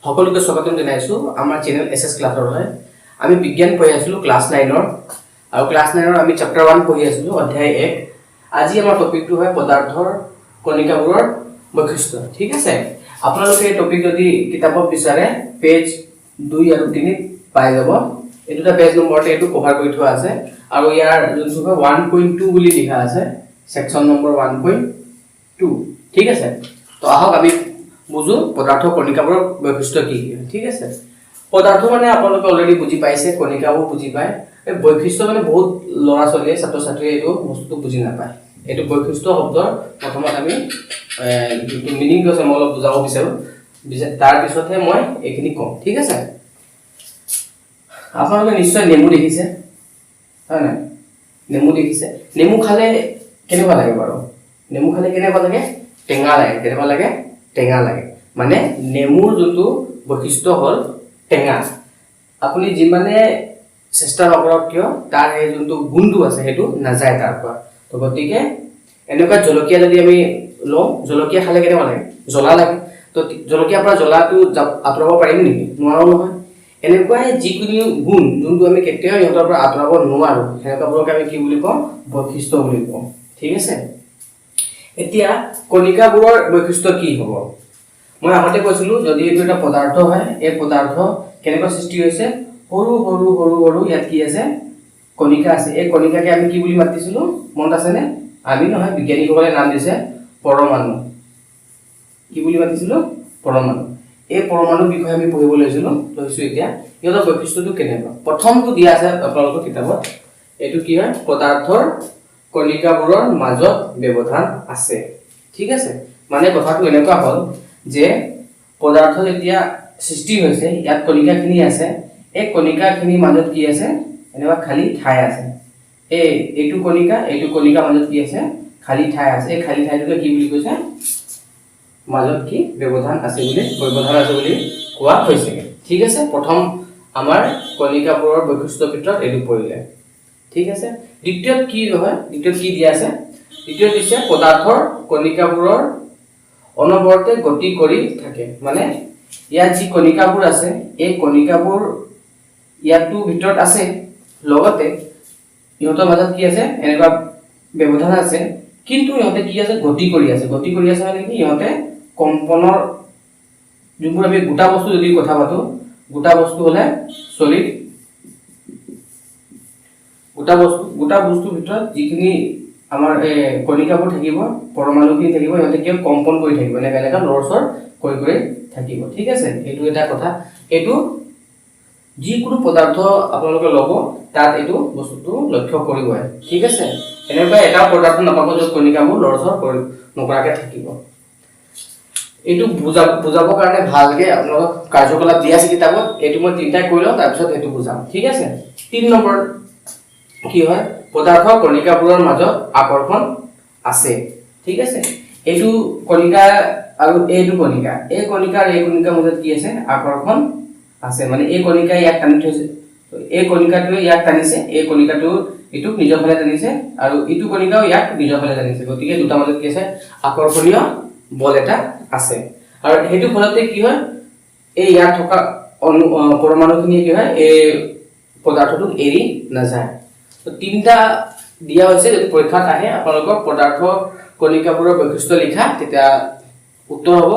সকলোকে স্বাগতম জনাইছো আমাৰ চেনেল এসএস ক্লাছৰ হয় আমি বিজ্ঞান পঢ়ি আছিলো ক্লাছ 9ৰ আৰু ক্লাছ 9ৰ আমি চেপ্টাৰ 1 পঢ়ি আছিলো অধ্যায় 1 আজি আমাৰ টপিকটো হয় পদাৰ্থৰ কণিকাবোৰৰ বৈশিষ্ট্য ঠিক আছে আপোনালোকে এই টপিক যদি কিতাপত বিচাৰে পেজ 2 আৰু 3 পাই যাব এটোটা পেজ নম্বৰতে এটো কভাৰ কৰি থোৱা আছে আৰু ইয়াৰ যোনটো 1.2 বুলি লিখা আছে সেকশন নম্বৰ 1.2 ঠিক আছে তো আহক আমি বুঝো পদাৰ্থ কণিকাবোৰৰ বৈশিষ্ট্য কি ঠিক আছে পদাৰ্থ মানে আপোনালোকে অলৰেডি বুজি পাইছে কণিকাবোৰ বুজি পায় এই বৈশিষ্ট্য মানে বহুত লৰা চলিয়ে ছাত্ৰ ছাত্ৰী এইটো বস্তুটো বুজি নাপায় এইটো বৈশিষ্ট্য শব্দৰ প্ৰথমত আমি যিটো মিনিং আছে মই অলপ বুজাব বিচাৰো তাৰ পিছতহে মই এইখিনি কম ঠিক আছে আপোনালোকে নিশ্চয় নেমু দেখিছে হয় না নেমু দেখিছে নেমু খালে কেনেকুৱা লাগে বাৰু নেমু খালে কেনেকুৱা লাগে টেঙা লাগে কেনেকুৱা লাগে টেঙা লাগে মানে নেমুৰ যোনটো বৈশিষ্ট্য হল টেঙা আপুনি যিমানে চেষ্টা নকৰক কিয় তাৰ এই যোনটো গুণটো আছে হেতু নাযায় তাৰ পৰা তো গতিকে এনেকুৱা জলকীয়া যদি আমি লওঁ জলকীয়া খালে কেনেকুৱা লাগে জ্বলা লাগে তো জলকীয়াৰ পৰা জ্বলাটো আঁতৰাব পাৰিম নেকি নোৱাৰো নহয় এনেকুৱা যিকোনো গুণ যোনটো আমি কেতিয়াও ইহঁতৰ পৰা আঁতৰাব নোৱাৰো হেনেকুৱাবোৰক আমি কি বুলি কওঁ বৈশিষ্ট্য বুলি কওঁ ঠিক আছে এতিয়া কণিকাবোৰৰ বৈশিষ্ট্য কি হ'ব মই আগতে কৈছিলো যদি এইটো এটা পদাৰ্থ হয় এই পদাৰ্থ কেনেকৈ সৃষ্টি হৈছে সৰু সৰু সৰু সৰু ইয়াত কি আছে কণিকা আছে এই কণিকাকে আমি কি বুলি মাতিছিলো মনত আছে নে আমি নহয় বিজ্ঞানীসকলে নাম দিছে পৰমাণু কি বুলি মাতিছিলো পৰমাণু এই পৰমাণুৰ বিষয়ে আমি পঢ়িব লৈছো এতিয়া ইয়াৰ বৈশিষ্ট্যটো কেনেকুৱা প্ৰথমটো দিয়া আছে আপোনালোকৰ কিতাপত এইটো কি হয় পদাৰ্থৰ কণিকাবোৰৰ মাজত ব্যৱধান আছে ঠিক আছে মানে কথাটো এনেকুৱা হ'ল যে পদাৰ্থ যেতিয়া সৃষ্টি হৈছে ইয়াত কণিকাখিনি আছে এই কণিকাখিনিৰ মাজত কি আছে এনেকুৱা খালি ঠাই আছে এইটো কণিকা মাজত কি আছে খালি ঠাই আছে এই খালি ঠাইটোকে কি বুলি কৈছে মাজত কি ব্যৱধান আছে বুলি কোৱা হৈছে ঠিক আছে প্ৰথম আমাৰ কণিকাবোৰৰ বৈশিষ্ট্যৰ ভিতৰত এইটো পৰিলে ঠিক আছে দ্বিতীয়ত কি হয় দ্বিতীয়ত কি দিয়া আছে দ্বিতীয়ত দিছে পদাৰ্থৰ কণিকাবোৰৰ অনবৰতে গতি কৰি থাকে মানে ইয়াত যি কণিকাবোৰ আছে এই কণিকাবোৰ ইয়াতটো ভিতৰত আছে লগতে ইহঁতৰ মাজত কি আছে এনেকুৱা ব্যৱধান আছে কিন্তু ইহঁতে কি আছে গতি কৰি আছে মানে কি ইহঁতে কম্পনৰ যোনবোৰ আমি গোটা বস্তু যদি কথা পাতো গোটা বস্তু হলে সলিড গোটা বস্তুৰ ভিতৰত যিখিনি আমাৰ কণিকাবোৰ থাকিব পৰমাণুখিনি থাকিব ইহঁতে কি কম্পন কৰি থাকিব এনেকা লৰচৰ কৰি থাকিব ঠিক আছে এইটো এটা কথা এইটো যিকোনো পদাৰ্থ আপোনালোকে ল'ব তাত এইটো বস্তুটো লক্ষ্য কৰিব ঠিক আছে এনেকুৱা এটা পদাৰ্থ নাপাব য'ত কণিকাবোৰ লৰচৰ নকৰাকে থাকিব এইটো বুজাবৰ কাৰণে ভালকে আপোনালোক কাৰ্যকলাপ দিয়া আছে কিতাপত এইটো মই তিনটা কৈ লওঁ তাৰপিছত এইটো বুজাম ঠিক আছে 3 নম্বৰ কি হয় পদাৰ্থৰ কণিকাবোৰৰ মাজত আকৰ্ষণ আছে ঠিক আছে এইটো কণিকা আৰু এইটো কণিকা এই কণিকাৰ মাজত কি আছে আকৰ্ষণ আছে মানে এই কণিকা ইয়াক টানি থৈছে এই কণিকাটোৱে ইয়াক টানিছে এই কণিকাটো ইটোক নিজৰ ফালে টানিছে আৰু ইটো কণিকাও ইয়াক নিজৰ ফালে টানিছে গতিকে দুটা মাজত কি আছে আকৰ্ষণীয় বল এটা আছে আৰু হেতু ফলতে কি হয় এই ইয়াত থকা পৰমাণুখিনি কি হয় এই পদাৰ্থটোক এৰি নাযায় তো তিনটা দিয়া হৈছে যদি পৰীক্ষাত আহে আপোনালোকৰ পদাৰ্থ কণিকাবোৰৰ বৈশিষ্ট্য লিখা তেতিয়া উত্তৰ হ'ব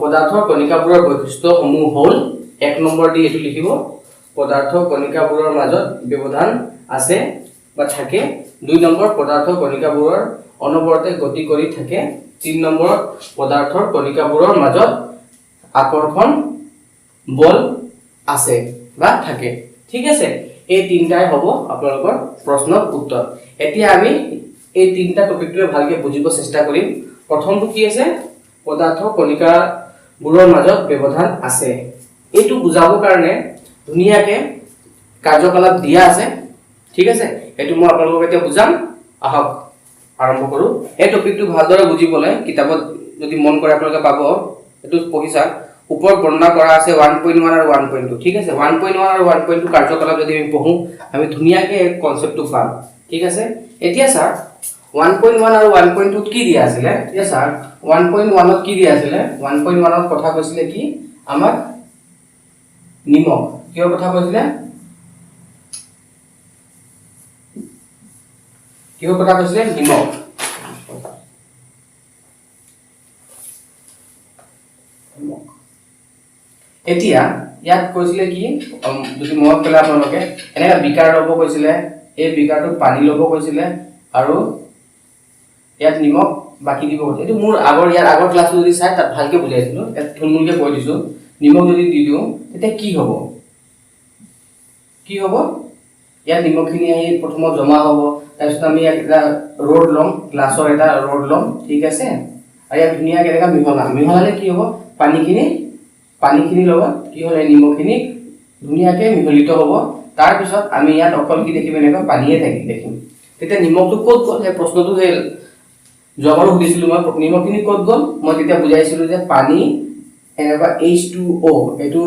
পদাৰ্থৰ কণিকাবোৰৰ বৈশিষ্ট্যসমূহ হ'ল 1 নম্বৰ দি এটো লিখিব পদাৰ্থ কণিকাবোৰৰ মাজত ব্যৱধান আছে বা থাকে 2 নম্বৰ পদাৰ্থ কণিকাবোৰৰ অনবৰতে গতি কৰি থাকে 3 নম্বৰ পদাৰ্থৰ কণিকাবোৰৰ মাজত আকৰ্ষণ বল আছে বা থাকে ঠিক আছে এই তিনটাই হ'ব আপোনালোকৰ প্ৰশ্নৰ উত্তৰ এতিয়া আমি এই তিনটা টপিকটোৱে ভালকে বুজিব চেষ্টা কৰিম প্ৰথমটো কি আছে পদাৰ্থ কণিকাবোৰৰ মাজত ব্যৱধান আছে এইটো বুজাবৰ কাৰণে ধুনিয়াকে কাৰ্যকলাপ দিয়া আছে ঠিক আছে এইটো মই আপোনালোকক এতিয়া বুজাম আহক আৰম্ভ কৰো এই টপিকটো ভালদৰে বুজিবলৈ কিতাপত যদি মন কৰে আপোনালোকে পাব এটো পঢ়িছা ওপৰত বৰ্ণনা কৰা আছে 1.1 আৰু 1.2 ঠিক আছে 1.1 আৰু 1.2 কাৰ্যকলাপ যদি আমি পঢ়ো আমি ধুনিয়াকে কনসেপ্টটো পাম ঠিক আছে এতিয়া স্যাৰ 1.1 আৰু 1.2 কি দিয়া আছিলে ইয়া স্যাৰ 1.1 ত কি দিয়া আছিলে 1.1 ত কথা কৈছিলে কি আমাক নিমখ কিয় কথা কৈছিলে কিয় কথা কৈছিলে নিমখ এতিয়া ইয়াত কৈছিলে কি যদি মনত পেলাই আপোনালোকে এনেকা বিকাৰ ল'ব কৈছিলে এই বিকাৰটো পানী ল'ব কৈছিলে আৰু ইয়াত নিমখ বাকি দিব কৈছে এটো মোৰ ইয়াৰ আগৰ ক্লাছটো যদি চাই তাত ভালকে বুজাইছিলো ইয়াত থুলমুলকে কৈ দিছো নিমখ যদি দি দিও তেতিয়া কি হ'ব ইয়াত নিমখখিনি আহি প্ৰথমত জমা হ'ব তাৰপিছত আমি এটা ৰড লম গ্লাছৰ এটা ৰড লম ঠিক আছে আৰু ইয়াত ধুনীয়াকৈ এনেকা মিহলালে কি হ'ব পানীখিনি লগত কি হ'লে নিমখখিনি ধুনীয়াকৈ মিহলিত হ'ব তাৰ পিছত আমি ইয়াত অকল কি দেখিম এনেকা পানীয়ে দেখিম তেতিয়া নিমখটো ক'ত গ'ল এই প্ৰশ্নটো হেল জবাব সুধিছিলো মই নিমখখিনি ক'ত গ'ল মই তেতিয়া বুজাইছিলো যে পানী এনেকা H2O এটো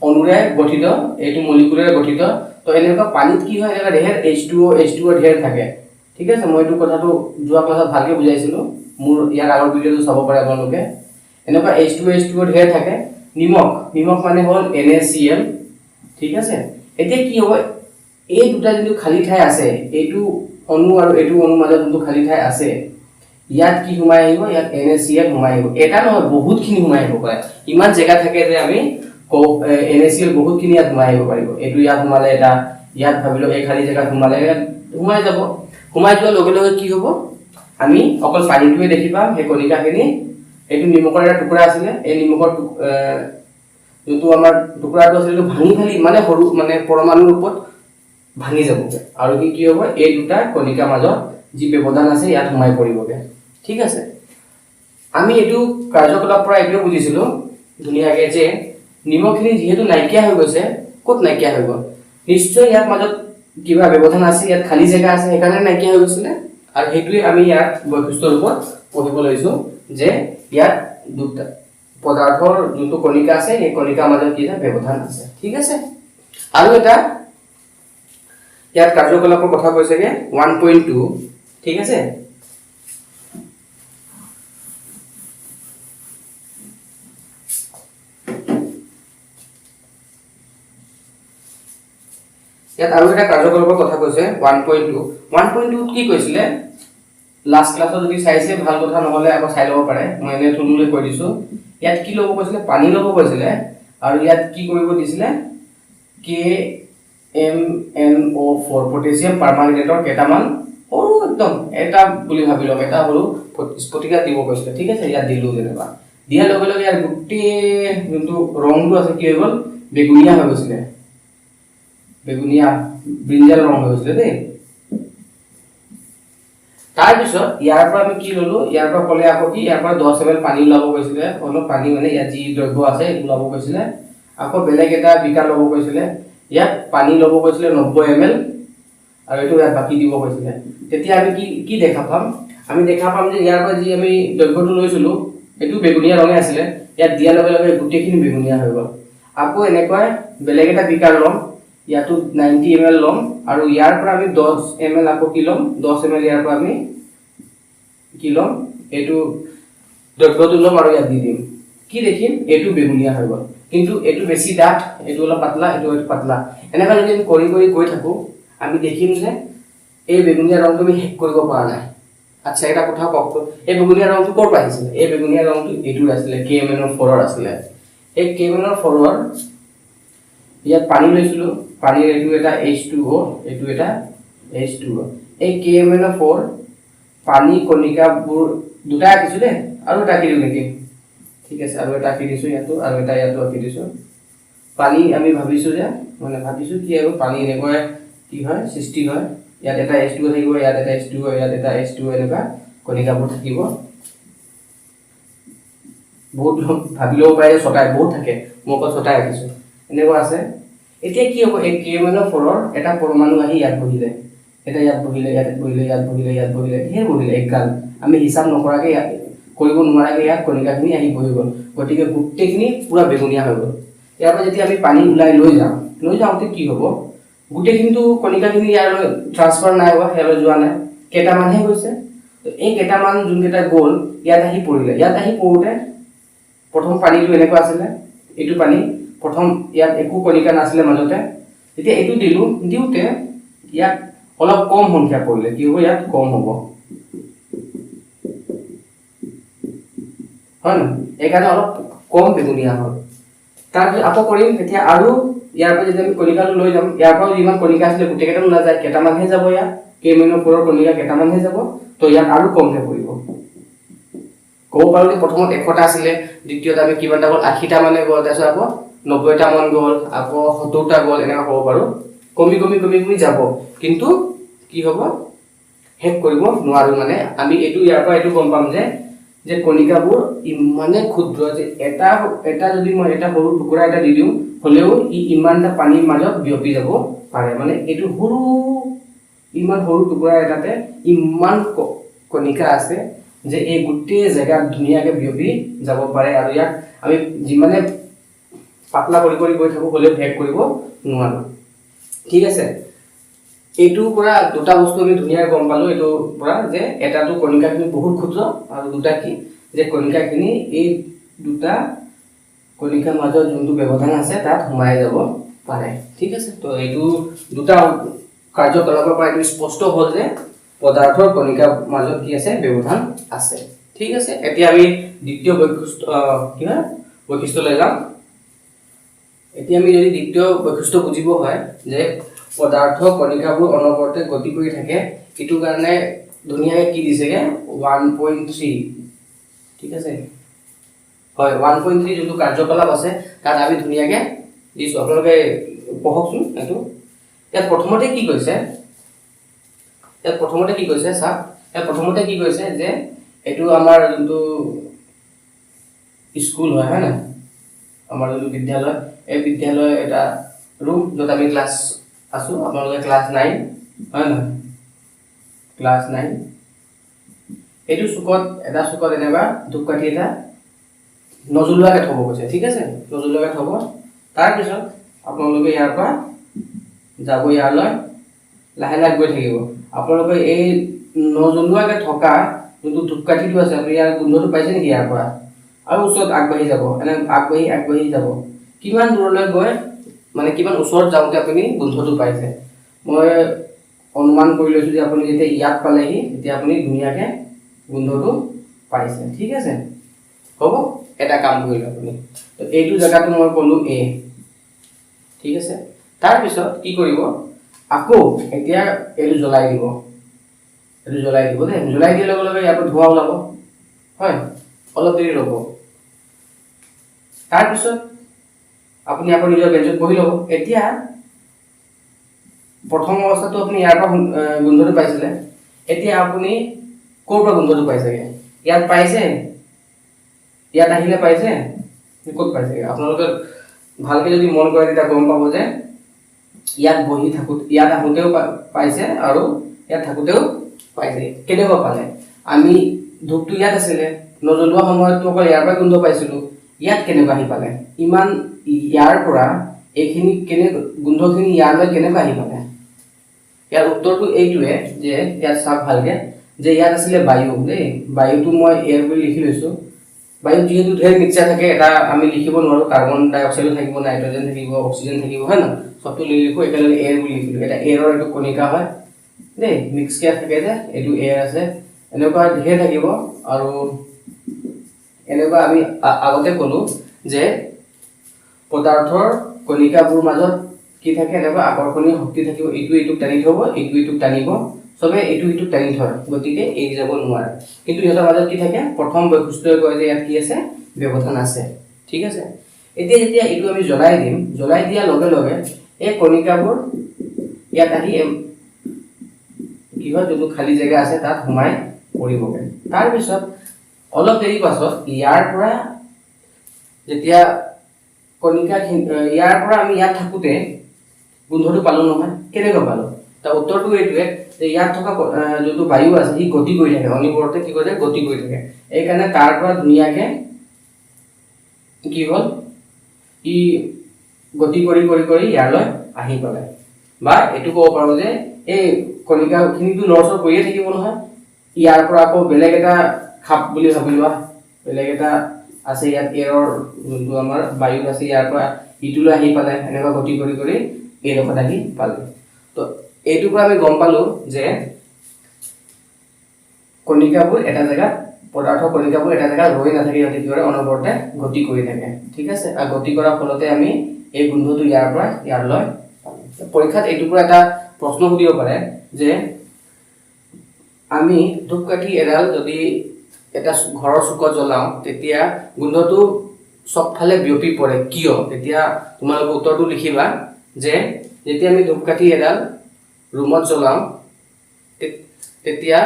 অনুৰে গঠিত এটো মলিকুলাৰে গঠিত তো এনেকা পানীত কি হয় এনেকা ঢেৰ H2O ঢেৰ থাকে ঠিক আছে মই এটো কথাটো যোৱা ক্লাছত ভালকে বুজাইছিলো মোৰ ইয়াৰ আগৰ ভিডিওটো চাব পাৰে আপোনালোকে এনেকা H2O ঢেৰ থাকে নিমখ মানে হ'ল NaCl ঠিক আছে এতিয়া কি হ'ব এই দুটা যোনটো খালি ঠাই আছে এইটো অণু আৰু এইটো অণু মাজত যোনটো খালি ঠাই আছে ইয়াত কি সোমাই আহিব ইয়াত NaCl সোমাই আহিব এটা নহয় বহুতখিনি সোমাই আহিব পাৰে ইমান জায়গা থাকে যে আমি NaCl বহুতখিনি ইয়াত সোমাই আহিব পাৰিব এইটো ইয়াত সোমালে এটা ইয়াত ভাবিলো এই খালি জায়গা সোমালে সোমাই যাব সোমাই যোৱাৰ লগে লগে কি হ'ব আমি অকল পানীটোৱে দেখিবা সেই কণিকাখিনি এইটো নিমখৰ এটা টুকুৰা আছিল এই নিমখৰ যোনটো আমাৰ টুকুৰাটো আছিল এইটো ভাঙি মানে সৰু মানে পৰমাণুৰ ৰূপত ভাঙি যাবগে আৰু কি হ'ব এই দুটা কণিকা মাজত যি ব্যৱধান আছে ইয়াত সোমাই পৰিবগে ঠিক আছে আমি এইটো কাৰ্যকলাপ পৰা এইটো বুজিছিলো ধুনীয়াকৈ যে নিমখখিনি যেহেতু নাইকিয়া হৈ গৈছে ক'ত নাইকিয়া হৈ গ'ল নিশ্চয় ইয়াত মাজত কিবা ব্যৱধান আছে ইয়াত খালি জায়গা আছে সেইকাৰণে নাইকিয়া হৈ গৈছিলে আৰু সেইটোৱে আমি ইয়াত বৈশিষ্ট্যৰ ওপৰত পঢ়িব লৈছো যে ইয়াত দুটা পদাৰ্থৰ যোনটো কণিকা আছে এই কণিকাৰ মাজত কি ব্যৱধান আছে ঠিক আছে আৰু এটা ইয়াত কাৰ্যকলাপৰ কথা কৈছেগে 1.2 ঠিক আছে ইয়াত আৰু এটা কাৰ্যকলাপৰ কথা কৈছে 1.2 কি কৈছিলে লাষ্ট ক্লাছত যদি চাইছে ভাল কথা নহলে আকৌ চাই ল'ব পাৰে মই এনে থুলমুলকৈ কৈ দিছো ইয়াত কি ল'ব কৈছিলে পানী ল'ব কৈছিলে আৰু ইয়াত কি কৰিব দিছিলে KMnO4 পটাছিয়াম পাৰমাংগনেটৰ কেইটামান সৰু একদম এটা বুলি ভাবি লওক এটা সৰু স্ফটিকা দিব কৈছিলে ঠিক আছে ইয়াত দিলো যেনেবা দিয়াৰ লগে লগে ইয়াৰ গোটেই যোনটো ৰংটো আছে কি হৈ গ'ল বেগুনীয়া হৈ গৈছিলে বেগুনীয়া ব্ৰিঞ্জাল ৰং হৈ গৈছিলে দেই তাৰ পিছত ইয়াৰ পৰা আমি কি ললো ইয়াৰ পৰা কলে আকৌ কি ইয়াৰ পৰা 10 ml পানী লাব কৈছিলে অলপ পানী মানে ইয়াত যি দ্ৰব্য আছে এইটো লাব কৈছিলে আকৌ বেলেগ এটা বিকাৰ লব কৈছিলে ইয়াত পানী লব কৈছিলে 90 ml আৰু এইটো ইয়াত বাকি দিব কৈছিলে তেতিয়া আমি কি দেখা পাম আমি দেখা পাম যে ইয়াৰ পৰা যি আমি দ্ৰব্যটো লৈছিলো এটো বেগুনীয়া ৰঙে আছিল ইয়াত দিয়া লগে লগে গুটেখিনি বেগুনীয়া হৈ গ'ল আকৌ এনেকৈ বেলেগ এটা বিকাৰ লম ইয়াতো 90 ml লম আৰু ইয়াৰ পৰা আমি 10 ml আকৌ কি লম 10 ml ইয়াৰ পৰা আমি কি লম এটো দ্ৰব্যটো লম আৰু ইয়াত দি দিম কি দেখিম এটো বেগুনীয়া হৈ গ'ল কিন্তু এটো বেছি ডাঠ এটো অলপ পাতলা এটো পাতলা এনেকা যদি আমি কৰি গৈ থাকো আমি দেখিম যে এই বেগুনীয়া ৰংটো আমি হেক কৰিব পৰা নাই আচ্ছা এটা কথা কওক এই বেগুনীয়া ৰংটো ক'ৰ পৰা আহিছিল এই বেগুনীয়া ৰংটো এটো আছিল KMnO4 আছিল এই KMnO4 ইয়াত পানী লৈছিলো পানীৰ এটো এটা H2O এটো এটা H2O এই KMnO4 পানী কণিকাবোৰ দুটা আকিছো দে আৰু এটা কিলো নেকি ঠিক আছে আৰু এটা কিছো ইয়াতো আৰু এটা ইয়াতো কিছো পানী আমি ভাবিছো যে মানে ভাবিছো কি আৰু পানী এনেকৈ কি হয় সৃষ্টি হয় ইয়াত এটা H2O থাকিব ইয়াত এটা H2O ইয়াত এটা H2O এনেকা কণিকাবোৰ থাকিব বহুত ভাবিলেও পায় ছটাই বহুত থাকে মোক ছটাই আকিছো এনেকুৱা আছে এতিয়া কি হ'ব এই KMnO4 এটা পৰমাণু আহি ইয়াত বহিলে এটা ইয়াত বহিলে ইয়াত বহিলে ইয়াত বহিলে ইয়াত বহিলে হে বহিলে একগাল আমি হিসাব নকৰাকে কৰিব নোৱাৰাকে ইয়াত কণিকাখিনি আহি বহি গ'ল গতিকে গুটেখিনি পুৰা বেগুনীয়া হৈ গ'ল ইয়াৰ পৰা যেতিয়া আমি পানী উলাই লৈ যাওঁতে কি হ'ব গোটেইখিনিতো কণিকাখিনি ইয়ালৈ ট্ৰান্সফাৰ নাই হোৱা, ইয়ালৈ যোৱা নাই, কেইটামানহে গৈছে। তো এই কেইটামান যোনকেইটা গ'ল ইয়াত আহি পৰিলে। ইয়াত আহি পৰোঁতে প্ৰথম পানীটো এনেকুৱা আছিলে, এইটো পানী প্ৰথম ইয়াত একো কণিকা নাছিলে মাজতে। যেতিয়া এইটো দিলোঁ, দিওঁতে ইয়াত অলপ কম সংখ্যা পৰিলে। কি হ'ব? ইয়াত কম হ'ব, হয় নহয়? এইকাৰণে অলপ কম বেগুনীয়া হ'ল। তাৰপিছত আকৌ কৰিম এতিয়া, আৰু ইয়াৰ পৰা যেতিয়া আমি কণিকাটো লৈ যাম, ইয়াৰ পৰাও যিমান কণিকা আছিলে গোটেইকেইটা নাযায়, কেইটামানহে যাব। ইয়াত K-4 কণিকা কেইটামানহে যাব, তো ইয়াত আৰু কমহে পৰিব। ক'ব পাৰোঁ যে প্ৰথমত 100টা আছিলে, দ্বিতীয়ত আমি কিমানটা গ'ল, 80টা মানে গ'ল, তাৰপিছত আকৌ 90টা মান গ'ল, আকৌ 70টা গ'ল, এনেকুৱা ক'ব পাৰোঁ। কমি কমি কমি কমি যাব, কিন্তু কি হ'ব? শেষ কৰিব নোৱাৰোঁ। মানে আমি এইটো ইয়াৰ পৰা এইটো গম পাম যে কণিকাবোৰ ইমানে ক্ষুদ্ৰ যে এটা যদি মই এটা সৰু টুকুৰা এটা দি দিওঁ, হ'লেও ইমানটা পানীৰ মাজত বিয়পি যাব পাৰে। মানে এইটো ইমান সৰু টুকুৰা এটাতে ইমান কণিকা আছে যে এই গোটেই জেগাত ধুনীয়াকৈ বিয়পি যাব পাৰে। আৰু ইয়াক আমি যিমানে পাতলা কৰি কৰি গৈ থাকোঁ, হ'লেও শেষ কৰিব নোৱাৰোঁ। ঠিক আছে, এইটোৰ পৰা দুটা বস্তু আমি ধুনীয়াকৈ গম পালোঁ। এইটোৰ পৰা যে এটাটো কণিকাখিনি বহুত ক্ষুদ্ৰ, আৰু দুটা কি যে কণিকাখিনি এই দুটা কণিকাৰ মাজত যোনটো ব্যৱধান আছে তাত সোমাই যাব পাৰে। ঠিক আছে, তো এইটো দুটা কাৰ্যকলাপৰ পৰা এইটো স্পষ্ট হ'ল যে পদাৰ্থৰ কণিকাৰ মাজত কি আছে? ব্যৱধান আছে। ঠিক আছে, এতিয়া আমি দ্বিতীয় বৈশিষ্ট্যলৈ যাম। এতিয়া আমি যদি দ্বিতীয় বৈশিষ্ট্য বুজিব হয় যে পদাৰ্থ কণিকাবোৰ অনবৰতে গতি কৰি থাকে, এইটো কাৰণে ধুনীয়াকৈ কি দিছেগৈ? 1.3। ঠিক আছে, হয়, 1.3 যোনটো কাৰ্যকলাপ আছে তাত আমি ধুনীয়াকৈ দিছোঁ। আপোনালোকে পঢ়কচোন এইটো। ইয়াত প্ৰথমতে কি কৈছে? চাওক, ইয়াত প্ৰথমতে কি কৈছে যে এইটো আমাৰ যোনটো স্কুল হয়, হয় নাই? আমাৰ যোনটো বিদ্যালয়, এই বিদ্যালয় এটা ৰুম য'ত আমি ক্লাছ আছোঁ। আপোনালোকে ক্লাছ 9, হয় নহয়? ক্লাছ 9। এইটো এটা চুকত এনেকুৱা ধূপকাঠি এটা নজ্বলোৱাকৈ থ'ব কৈছে। ঠিক আছে, নজ্বলোৱাকৈ থ'ব। তাৰপিছত আপোনালোকে ইয়াৰ পৰা যাব, ইয়ালৈ লাহে লাহে গৈ থাকিব। আপোনালোকে এই নজ্বলোৱাকৈ থকা যোনটো ধূপকাঠিটো আছে, আপুনি ইয়াৰ গোন্ধটো পাইছে নেকি? ইয়াৰ পৰা আৰু ওচৰত আগবাঢ়ি যাব, এনে আগবাঢ়ি যাব। কিমান দূৰলৈ গৈ মানে কিমান ওচৰত যাওঁতে আপুনি গোন্ধটো পাইছে? মই অনুমান কৰি লৈছোঁ যে আপুনি যেতিয়া ইয়াত পালেহি, তেতিয়া আপুনি ধুনীয়াকৈ গোন্ধটো পাইছে। ঠিক আছে, হ'ব। এটা কাম কৰিলে আপুনি, তো এইটো জেগাটো মই ক'লোঁ A। ঠিক আছে, তাৰপিছত কি কৰিব? আকৌ এতিয়া এইটো জ্বলাই দিব। দেই, জ্বলাই দিয়াৰ লগে লগে ইয়াৰ পৰা ধোঁৱা ওলাব, হয়। অলপ দেৰি ৰ'ব। তাৰপিছত আপুনি আকৌ নিজৰ বেঞ্চত বহি ল'ব। এতিয়া প্ৰথম অৱস্থাটো আপুনি ইয়াৰ পৰা গোন্ধটো পাইছিলে, এতিয়া আপুনি ক'ৰ পৰা গোন্ধটো পাইছেগৈ? ইয়াত পাইছে? ইয়াত আহিলে পাইছে? ক'ত পাইছেগৈ? আপোনালোকে ভালকৈ যদি মন কৰে তেতিয়া গম পাব যে ইয়াত ইয়াত আহোঁতেও পাইছে আৰু ইয়াত থাকোঁতেও পাইছে। কেনেকুৱা পালে? আমি ধূপটো ইয়াত আছিলে, নজ্বলোৱা সময়ততো অকল ইয়াৰ পৰা গোন্ধ পাইছিলোঁ। ইয়াত কেনেকুৱা আহি পালে? ইমান ইয়াৰ পৰা এইখিনি গোন্ধখিনি ইয়ালৈ কেনেকুৱা আহি পালে? ইয়াৰ উত্তৰটো এইটোৱে যে ইয়াত চাওক ভালকৈ, যে ইয়াত আছিলে বায়ু। দেই, বায়ুটো মই এয়াৰ বুলি লিখি লৈছোঁ। বায়ুত যিহেতু ঢেৰ মিক্সাৰ থাকে, এটা আমি লিখিব নোৱাৰোঁ। কাৰ্বন ডাই অক্সাইডো থাকিব, নাইট্ৰজেন থাকিব, অক্সিজেন থাকিব, হয় নহয়? চবটো লিখোঁ, একেলগে এয়াৰ বুলি লিখিলোঁ। এটা এয়াৰৰ এইটো কণিকা হয় দেই, মিক্সকৈ থাকে যে এইটো এয়াৰ আছে, এনেকুৱা ঢেৰ থাকিব। আৰু এনেকুৱা আমি আগতে ক'লোঁ যে পদাৰ্থৰ কণিকাবোৰৰ মাজত কি থাকে? এনেকুৱা আকৰ্ষণীয় শক্তি থাকিব। এইটোক টানি থ'ব, এইটোক টানিব, চবে এইটোক টানি থয়, গতিকে এৰি যাব নোৱাৰে। কিন্তু সিহঁতৰ মাজত কি থাকে? প্ৰথম বৈশিষ্ট্যই কয় যে ইয়াত কি আছে? ব্যৱধান আছে। ঠিক আছে, এতিয়া যেতিয়া এইটো আমি জ্বলাই দিম, জ্বলাই দিয়াৰ লগে লগে এই কণিকাবোৰ ইয়াত আহি কি হয়? যোনটো খালী জেগা আছে তাত সোমাই পৰিবগৈ। তাৰপিছত অলপ দেৰি পাছত ইয়াৰ পৰা যেতিয়া ইয়াৰ পৰা আমি ইয়াত থাকোঁতে গোন্ধটো পালোঁ নহয়। কেনেকৈ পালোঁ? তাৰ উত্তৰটো এইটোৱে যে ইয়াত থকা যোনটো বায়ু আছে সি গতি কৰি থাকে, অনিবাৰ্যতে কি কৰি থাকে? গতি কৰি থাকে। এইকাৰণে তাৰ পৰা ধুনীয়াকৈ কি হ'ল? ই গতি কৰি কৰি কৰি ইয়ালৈ আহি পালে। বা এইটো ক'ব পাৰোঁ যে এই কণিকাখিনিতো লৰচৰ কৰিয়ে থাকিব নহয়, ইয়াৰ পৰা আকৌ বেলেগ এটা খাপ বুলি ভাবি লোৱা, বেলেগ এটা আছে ইয়াত এয়াৰৰ যোনটো আমাৰ বায়ু আছে ইয়াৰ পৰা ইটোলৈ আহি পালে, এনেকুৱা গতি কৰি কৰি এইডোখৰত আহি পালে। তো এইটোৰ পৰা আমি গম পালোঁ যে কণিকাবোৰ এটা জেগাত, পদাৰ্থ কণিকাবোৰ এটা জেগাত ৰৈ নাথাকে, সিহঁতে কি কৰে অনবৰতে গতি কৰি থাকে। ঠিক আছে, আৰু গতি কৰাৰ ফলতে আমি এই গোন্ধটো ইয়াৰ পৰা ইয়ালৈ পালোঁ। পৰীক্ষাত এইটোৰ পৰা এটা প্ৰশ্ন সুধিব পাৰে যে আমি ধূপকাঠি এডাল যদি এটা ঘৰৰ চুকত জ্বলাওঁ তেতিয়া গোন্ধটো চবফালে বিয়পি পৰে কিয়? তেতিয়া তোমালোকে উত্তৰটো লিখিবা যে যেতিয়া আমি ধূপকাঠি এডাল ৰুমত জ্বলাওঁ তেতিয়া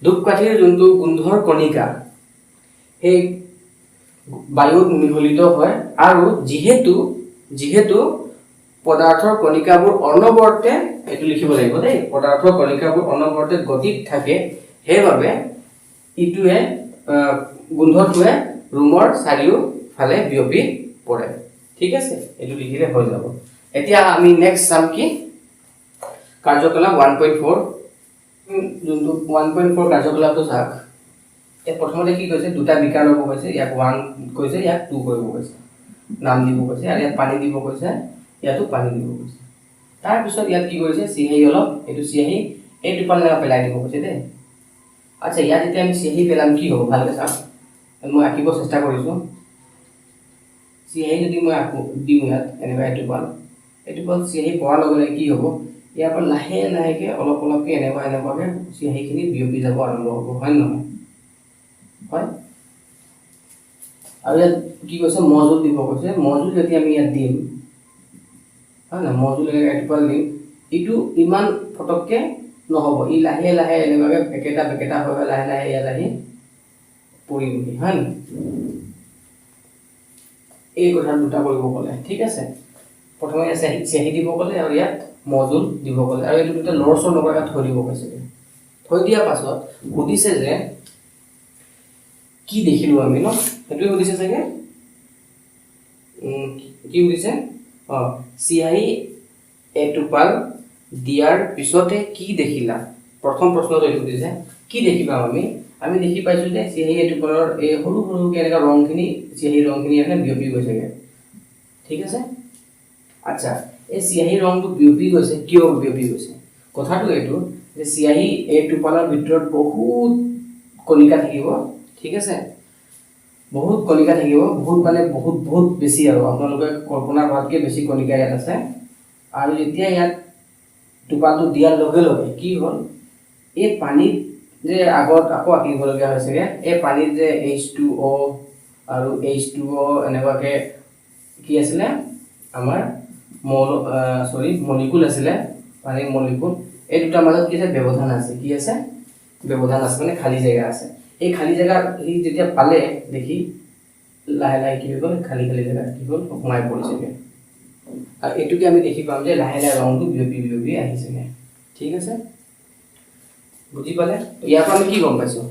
ধূপকাঠিৰ যোনটো গোন্ধৰ কণিকা সেই বায়ুত মিহলিত হয়, আৰু যিহেতু পদাৰ্থৰ কণিকাবোৰ অনবৰতে, এইটো লিখিব লাগিব দেই, পদাৰ্থৰ কণিকাবোৰ অনবৰতে গতিত থাকে, সেইবাবে ইটোৱে গোন্ধটোৱে ৰুমৰ চাৰিওফালে বিয়পি পৰে। ঠিক আছে, এইটো লিখিলে হৈ যাব। এতিয়া আমি নেক্সট চাম কি কাৰ্যকলাপ 1.4। যোনটো 1.4 কাৰ্যকলাপটো চাওক। ইয়াত প্ৰথমতে কি কৈছে, দুটা বিকাৰ ল'ব কৈছে, ইয়াক 1 কৈছে, ইয়াক 2 কৰিব কৈছে, নাম দিব কৈছে, আৰু ইয়াত পানী দিব কৈছে, ইয়াতো পানী দিব কৈছে। তাৰপিছত ইয়াত কি কৰিছে, চিয়াহী অলপ, এইটো চিয়াহী এই টোপাল পেলাই দিব কৈছে দেই। আচ্ছা, ইয়াত যেতিয়া আমি চিয়াহী পেলাম কি হ'ব ভালকৈ চাওক, মই আঁকিব চেষ্টা কৰিছোঁ। চিয়াহী যদি মই দিওঁ ইয়াত এনেকুৱা এইটোপাল চিয়াহী পৰাৰ লগে লগে কি হ'ব, ইয়াৰ পৰা লাহে লাহেকৈ অলপ অলপকৈ এনেকুৱাকৈ চিয়াহীখিনি বিয়পি যাব আৰম্ভ হ'ব, হয় নহয়? হয়। আৰু ইয়াত কি কৈছে, মজুল দিব কৈছে। মজুল যদি আমি ইয়াত দিম, হয় নহয়, মজুল এটোপাল দিম, এইটো ইমান ফটককৈ নহ'ব, ই লাহে লাহে এনেকুৱাকৈ বেকেটা হৈ লাহে লাহে ইয়াত আহি পৰিবহি, হয় নহয়? এই কথা দুটা কৰিব ক'লে। ঠিক আছে, প্ৰথমে চিয়াহী দিব ক'লে, আৰু ইয়াত মজুল দিব ক'লে, আৰু এইটো দুটা লৰচৰ নকৰাকৈ থৈ দিব কৈছে। থৈ দিয়াৰ পাছত সুধিছে যে কি দেখিলোঁ আমি ন, সেইটোৱে সুধিছে চাগে। কি সুধিছে, চিয়াহী এটোপাল দিয়াৰ পিছতে কি দেখিলা? প্ৰথম প্ৰশ্নটো এইটো সুধিছে, কি দেখিবা আমি দেখি পাইছোঁ যে চিয়াহী এটোপালৰ এই সৰু সৰুকৈ এনেকুৱা ৰংখিনি, চিয়াহী ৰংখিনি এনে বিয়পি গৈছেগৈ। ঠিক আছে, আচ্ছা, এই চিয়াহী ৰংটো বিয়পি গৈছে, কিয় বিয়পি গৈছে? কথাটো এইটো যে চিয়াহী এই টোপালৰ ভিতৰত বহুত কণিকা থাকিব। ঠিক আছে, বহুত কণিকা থাকিব, বহুত মানে বহুত বেছি, আৰু আপোনালোকে কল্পনা কৰাতকৈ বেছি কণিকা ইয়াত আছে। আৰু যেতিয়া ইয়াত টোপালটো দিয়াৰ লগে লগে কি হ'ল, এই পানীত যে আগত আকৌ আঁকিবলগীয়া হৈছেগৈ, এই পানীত যে H2O আৰু H2O এনেকুৱাকৈ কি আছিলে আমাৰ মলিকুল আছিলে, পানীৰ মলিকুল। এই দুটাৰ মাজত কি আছে, ব্যৱধান আছে। কি আছে, ব্যৱধান আছে, মানে খালী জেগা আছে। এই খালী জেগা সি যেতিয়া পালে দেখি লাহে লাহে কি হৈ গ'ল, খালী জেগা কি হ'ল, সোমাই পৰিছেগৈ। আৰু এইটোকে আমি দেখি পাম যে লাহে লাহে ৰংটো বিয়পি আহিছেগৈ। ঠিক আছে, বুজি পালে? ইয়াৰ পৰা আমি কি গম পাইছোঁ,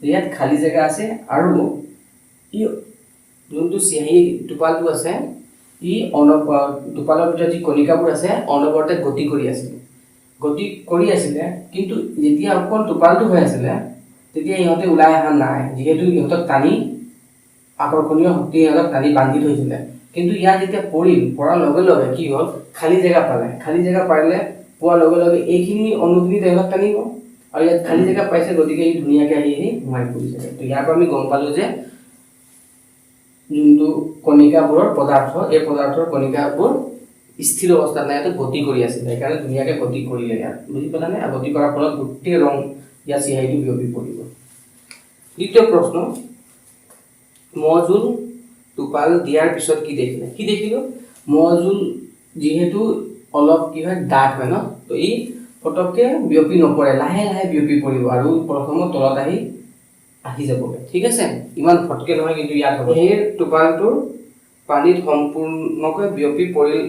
ইয়াত খালী জেগা আছে, আৰু ই যোনটো চিয়াহী টোপালটো আছে, ই টোপালৰ ভিতৰত যি কণিকাবোৰ আছে অনবৰতে গতি কৰি আছিলে, কিন্তু যেতিয়া অকল টোপালটো হৈ আছিলে তেতিয়া ইহঁতে ওলাই অহা নাই, যিহেতু ইহঁতক টানি, আকৰ্ষণীয় শক্তি ইহঁতক টানি বান্ধি থৈছিলে। কিন্তু ইয়াত যেতিয়া পৰাৰ লগে লগে কি হ'ল, খালী জেগা পাৰিলে পোৱাৰ লগে লগে এইখিনি অণুখিনি তেওঁলোকক টানিব, আৰু ইয়াত খালী জেগা পাইছে, গতিকে ই ধুনীয়াকৈ আহি সোমাই পৰিছে। তো ইয়াৰ পৰা আমি গম পালোঁ যে যোনটো কণিকাবোৰৰ পদাৰ্থ, এই পদাৰ্থৰ কণিকাবোৰ স্থিৰ অৱস্থাত নাই, ইয়াতে গতি কৰি আছিলে, সেইকাৰণে ধুনীয়াকৈ গতি কৰিলে ইয়াত। বুজি পালানে? আৰু গতি কৰাৰ ফলত গোটেই ৰং ইয়াত চিয়াহীটো বিয়পি পৰিব। দ্বিতীয় প্ৰশ্ন, মজুল টোপাল দিয়াৰ পিছত কি দেখিলোঁ? মজুল যিহেতু অলপ কি হয়, ডাঠ হয় ন, তো ই পটককৈ বিয়পি নপৰে, লাহে লাহে বিয়পি পৰিব, আৰু প্ৰথমত তলত আহি যাবগৈ। ঠিক আছে, ইমান ফটকে নহয়, কিন্তু ইয়াত হ'ব। সেই টোপালটোৰ পানীত সম্পূৰ্ণকৈ বিয়পি পৰিল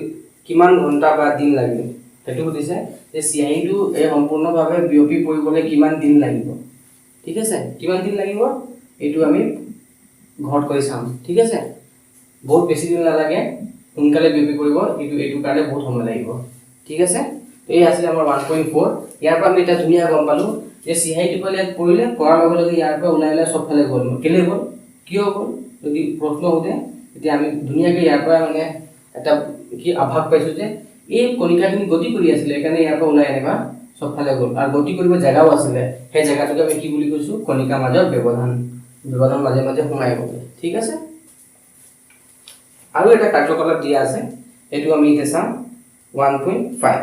কিমান ঘণ্টা বা দিন লাগিল? সেইটো সুধিছে যে চিয়াহীটো এই সম্পূৰ্ণভাৱে বিয়পি পৰিবলৈ কিমান দিন লাগিব। ঠিক আছে, কিমান দিন লাগিব এইটো আমি ঘৰত কৰি চাম। ঠিক আছে, বহুত বেছি দিন নালাগে, সোনকালে বিয়পি পৰিব, এইটো কাৰণে বহুত সময় লাগিব। ঠিক আছে, এই আছিলে আমাৰ 1.4। ইয়াৰ পৰা আমি এটা ধুনীয়া গম পালো যে চিহাই টিপল ইয়াত পৰিলে, পৰাৰ লগে লগে ইয়াৰ পৰা ওলাই চবফালে গ'ল। কেলে গ'ল, কিয় গ'ল, যদি প্ৰশ্ন সোধে তেতিয়া আমি ধুনীয়াকৈ ইয়াৰ পৰা মানে এটা কি আভাস পাইছোঁ যে এই কণিকাখিনি গতি কৰি আছিলে, সেইকাৰণে ইয়াৰ পৰা ওলাই এনেকুৱা চবফালে গ'ল। আৰু গতি কৰিব জেগাও আছিলে, সেই জেগাটোকে আমি কি বুলি কৈছোঁ, কণিকাৰ মাজৰ ব্যৱধান মাজে মাজে সোমাই গ'ল। ঠিক আছে, আৰু এটা কাৰ্যকলাপ দিয়া আছে, এইটো আমি এতিয়া চাম 1.5।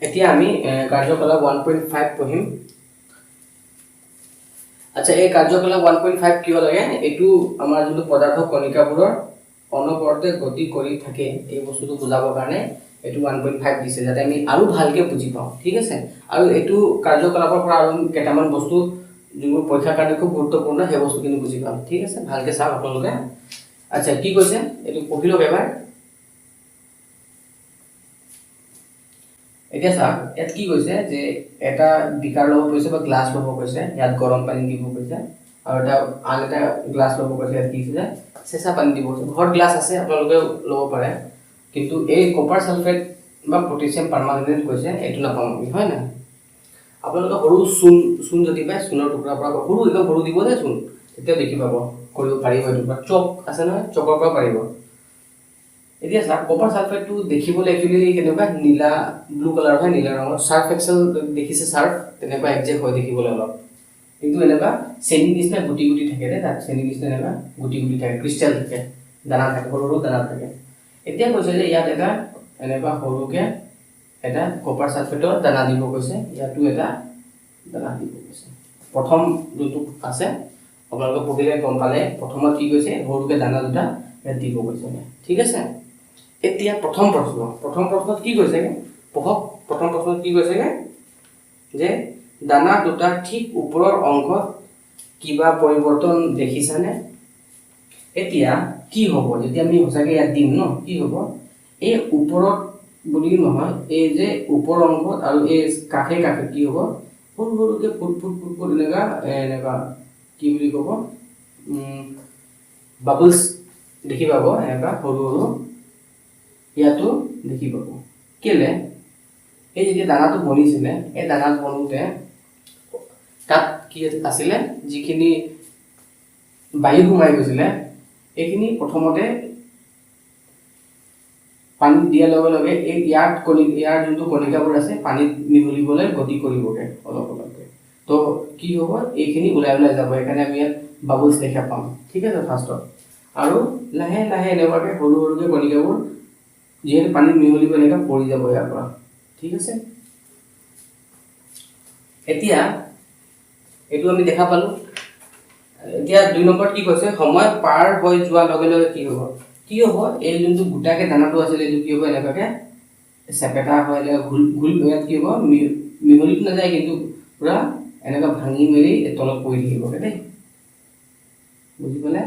এতিয়া আমি কাৰ্যকলাপ 1.5 পঢ়িম। আচ্ছা, এই কাৰ্যকলাপ 1.5 কিয় লাগে, এইটো আমাৰ যোনটো পদাৰ্থ কণিকাবোৰৰ অনবৰতে গতি কৰি থাকে এই বস্তুটো বুজাবৰ কাৰণে এইটো 1.5 দিছে, যাতে আমি আৰু ভালকৈ বুজি পাওঁ। ঠিক আছে, আৰু এইটো কাৰ্যকলাপৰ পৰা আৰু কেইটামান বস্তু যোনবোৰ পৰীক্ষাৰ কাৰণে খুব গুৰুত্বপূৰ্ণ, সেই বস্তুখিনি বুজি পাম। ঠিক আছে, ভালকৈ চাওক আপোনালোকে। আচ্ছা, কি কৈছে এইটো পঢ়ি লওক এবাৰ। এতিয়া চাওক, ইয়াত কি কৈছে যে এটা বিকাৰ ল'ব কৈছে বা গ্লাছ ল'ব কৈছে, ইয়াত গৰম পানী দিব কৈছে, আৰু আন এটা গ্লাছ ল'ব কৈছে, ইয়াত কি কৈছে চেঁচা পানী দিব কৈছে। ঘৰত গ্লাছ আছে, আপোনালোকে ল'ব পাৰে, কিন্তু এই কপাৰ ছালফেট বা পটেছিয়াম পাৰমাংগনেট কৈছে এইটো নাপাম আমি, হয় নাই? আপোনালোকে সৰু চূণ যদি পায়, চূণৰ টুকুৰাৰ পৰা সৰু একদম সৰু দিব যে চূণ, তেতিয়া দেখি পাব, কৰিব পাৰিব। এইটো পৰা চক আছে নহয়, চকৰ পৰা পাৰিব। এতিয়া চাওক, কপাৰ ছালফেটটো দেখিবলৈ একচুৱেলি কেনেকুৱা নীলা ব্লু কালাৰ হয়, নীলা ৰঙৰ। চাৰ্ফ এক্সেল দেখিছে, চাৰ্ফ তেনেকুৱা একজেক্ট হয় দেখিবলৈ অলপ, কিন্তু এনেকুৱা চেনি নিচিনা গুটি গুটি থাকে দে, তাত চেনি নিচিনা এনেকুৱা গুটি গুটি থাকে, ক্ৰিষ্টেল থাকে, দানা থাকে, সৰু সৰু দানা থাকে। এতিয়া কৈছে যে ইয়াত এটা এনেকুৱা সৰুকৈ এটা কপাৰ ছালফেটৰ দানা দিব কৈছে, ইয়াতো এটা দানা দিব কৈছে। প্ৰথম যোনটো আছে আপোনালোকে পঢ়িলে গম পালে, প্ৰথমত কি কৈছে, সৰুকৈ দানা দুটা ইয়াত দিব কৈছে। ঠিক আছে, এতিয়া প্ৰথম প্ৰশ্নত কি কৈছেগৈ, পঢ়ক। প্ৰথম প্ৰশ্নত কি কৈছেগৈ যে দানা দুটাৰ ঠিক ওপৰৰ অংশত কিবা পৰিৱৰ্তন দেখিছানে? এতিয়া কি হ'ব, যেতিয়া আমি সঁচাকৈ ইয়াত দিম ন, কি হ'ব, এই ওপৰত বুলি নহয়, এই যে ওপৰ অংশত আৰু এই কাষে কাষে কি হ'ব, সৰু সৰুকৈ ফুট ফুট ফুট ফুট এনেকুৱা কি বুলি ক'ব, বাবলছ দেখি পাব, এনেকুৱা সৰু সৰু ইয়াতো দেখি পাব। কেলে, এই যেতিয়া দানাটো বনিছিলে, এই দানাটো বনোতে তাত কি আছিলে, যিখিনি বায়ু সোমাই গৈছিলে, এইখিনি প্ৰথমতে পানীত দিয়াৰ লগে লগে ইয়াৰ যোনটো কণিকাবোৰ আছে পানীত মিহলিবলৈ গতি কৰিবগৈ অলপ অলপকৈ। তো কি হ'ব, এইখিনি ওলাই যাব, সেইকাৰণে আমি ইয়াত বাবলছ দেখা পাম। ঠিক আছে, ফাৰ্ষ্টত। আৰু লাহে লাহে এনেকুৱাকৈ সৰু সৰুকৈ কণিকাবোৰ যিহেতু পানীত মিহলিব, এনেকৈ পৰি যাব ইয়াৰ পৰা। ঠিক আছে, এতিয়া এইটো আমি দেখা পালোঁ। এতিয়া 2 নম্বৰত কি কৈছে, সময় পাৰ হৈ যোৱাৰ লগে লগে কি হ'ব, এই যোনটো গোটাকৈ দানাটো আছিলে, এইটো কি হ'ব, এনেকুৱাকৈ চেপেটা হয়, ঘূৰি ইয়াত কি হ'ব, মিহলিত নাযায়, কিন্তু পূৰা এনেকুৱা ভাঙি মেলি তলত পৰি থাকিবগৈ দেই, বুজি পালে?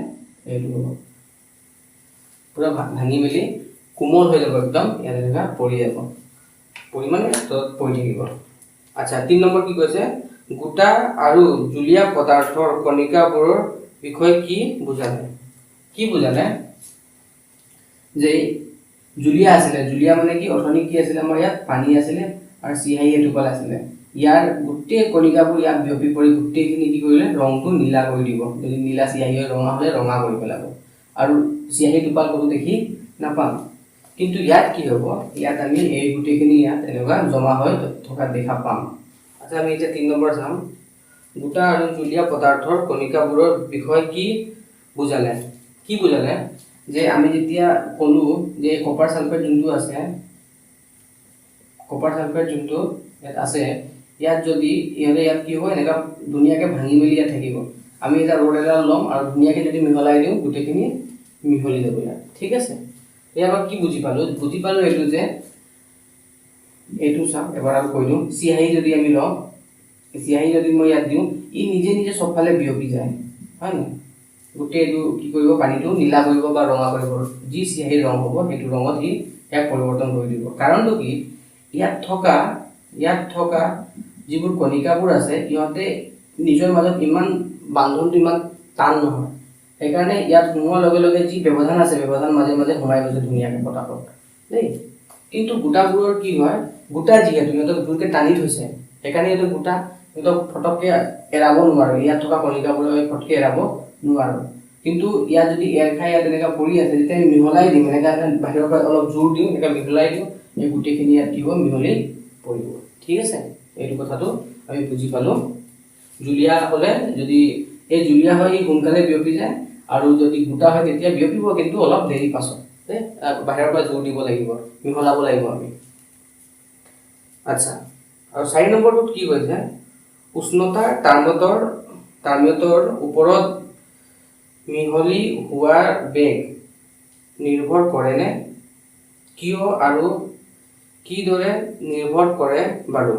এইটো হ'ব পূৰা ভাঙি মেলি কোমল হৈ যাব, একদম ইয়াত এনেকুৱা পৰি যাব, মানে তলত পৰি থাকিব। আচ্ছা, 3 নম্বৰ কি কৈছে, গোটা আৰু জুলীয়া পদাৰ্থৰ কণিকাবোৰৰ বিষয়ে কি বুজালে? যে জুলীয়া আছিলে, জুলীয়া মানে কি, অথনি কি আছিলে, আমাৰ ইয়াত পানী আছিলে আৰু চিয়াহী এটোপাল আছিলে। ইয়াৰ গোটেই কণিকাবোৰ ইয়াত বিয়পি পৰি গোটেইখিনি কি কৰিলে, ৰংটো নীলা কৰি দিব। যদি নীলা চিয়াহী ৰঙা হ'লে ৰঙা কৰি পেলাব, আৰু চিয়াহী টোপাল কোনো দেখি নাপাম। কিন্তু ইয়াত কি হ'ব, ইয়াত আমি এই গোটেইখিনি ইয়াত এনেকুৱা জমা হৈ থকা দেখা পাম। আচ্ছা, আমি এতিয়া 3 নম্বৰ চাম, গোটা আৰু জুলীয়া পদাৰ্থৰ কণিকাবোৰৰ বিষয়ে কি বুজালে? যে আমি যেতিয়া ক'লোঁ যে কপাৰ ছালফেট যোনটো ইয়াত আছে, ইয়াত যদি ইয়াত কি হ'ব, এনেকুৱা ধুনীয়াকৈ ভাঙি মেলি ইয়াত থাকিব। আমি এটা ৰ'দ এডাল ল'ম আৰু ধুনীয়াকৈ যদি মিহলাই দিওঁ, গোটেইখিনি মিহলি যাব ইয়াত। ঠিক আছে, ইয়াৰ পৰা কি বুজি পালোঁ এইটো যে, এইটো চাওক এবাৰ আৰু কৈ দিওঁ, চিয়াহী যদি আমি লওঁ, চিয়াহী যদি মই ইয়াত দিওঁ, ই নিজে নিজে চবফালে বিয়পি যায়, হয় নাই? গোটেই এইটো কি কৰিব, পানীটো নীলা কৰিব বা ৰঙা কৰিব, যি চিয়াহীৰ ৰং হ'ব সেইটো ৰঙত ইয়াক পৰিৱৰ্তন কৰি দিব। কাৰণটো কি, ইয়াত থকা যিবোৰ কণিকাবোৰ আছে, ইহঁতে নিজৰ মাজত বান্ধনটো ইমান টান নহয়, সেইকাৰণে ইয়াত সোমোৱাৰ লগে লগে যি ব্যৱধান আছে ব্যৱধান মাজে মাজে সোমাই গৈছে ধুনীয়াকৈ পটাপট দেই। কিন্তু গোটাবোৰৰ কি হয়, গোটা যিহেতু সিহঁতক জোৰকৈ টানি থৈছে, সেইকাৰণে এইটো গোটা সিহঁতক ফটককৈ এৰাব নোৱাৰোঁ। ইয়াত থকা কণিকাবোৰক আমি ফটকৈ এৰাব নোৱাৰোঁ। কিন্তু ইয়াত যদি এৰ খাই ইয়াত এনেকৈ পৰি আছে, যেতিয়া আমি মিহলাই দিম, এনেকৈ বাহিৰৰ পৰা অলপ জোৰ দিওঁ, এনেকৈ মিহলাই দিওঁ, এই গোটেইখিনি ইয়াত কি হ'ব, মিহলি পৰিব। ঠিক আছে, এইটো কথাটো আমি বুজি পালোঁ। জুলীয়া হ'লে যদি এই জুলীয়া হয় ই সোনকালে বিয়পি যায়, আৰু যদি গোটা হয় তেতিয়া বিয়পিব, কিন্তু অলপ দেৰি পাছত বাহিৰৰ পৰা জোৰ দিব লাগিব, মিহলাব লাগিব আমি। আচ্ছা, আৰু 4 নম্বৰটোত কি কৈছে, উষ্ণতাৰ টাৰ্মোমিটাৰৰ ওপৰত মিহলি হোৱাৰ বেগ নিৰ্ভৰ কৰেনে, কিয় আৰু কিদৰে নিৰ্ভৰ কৰে বাৰু।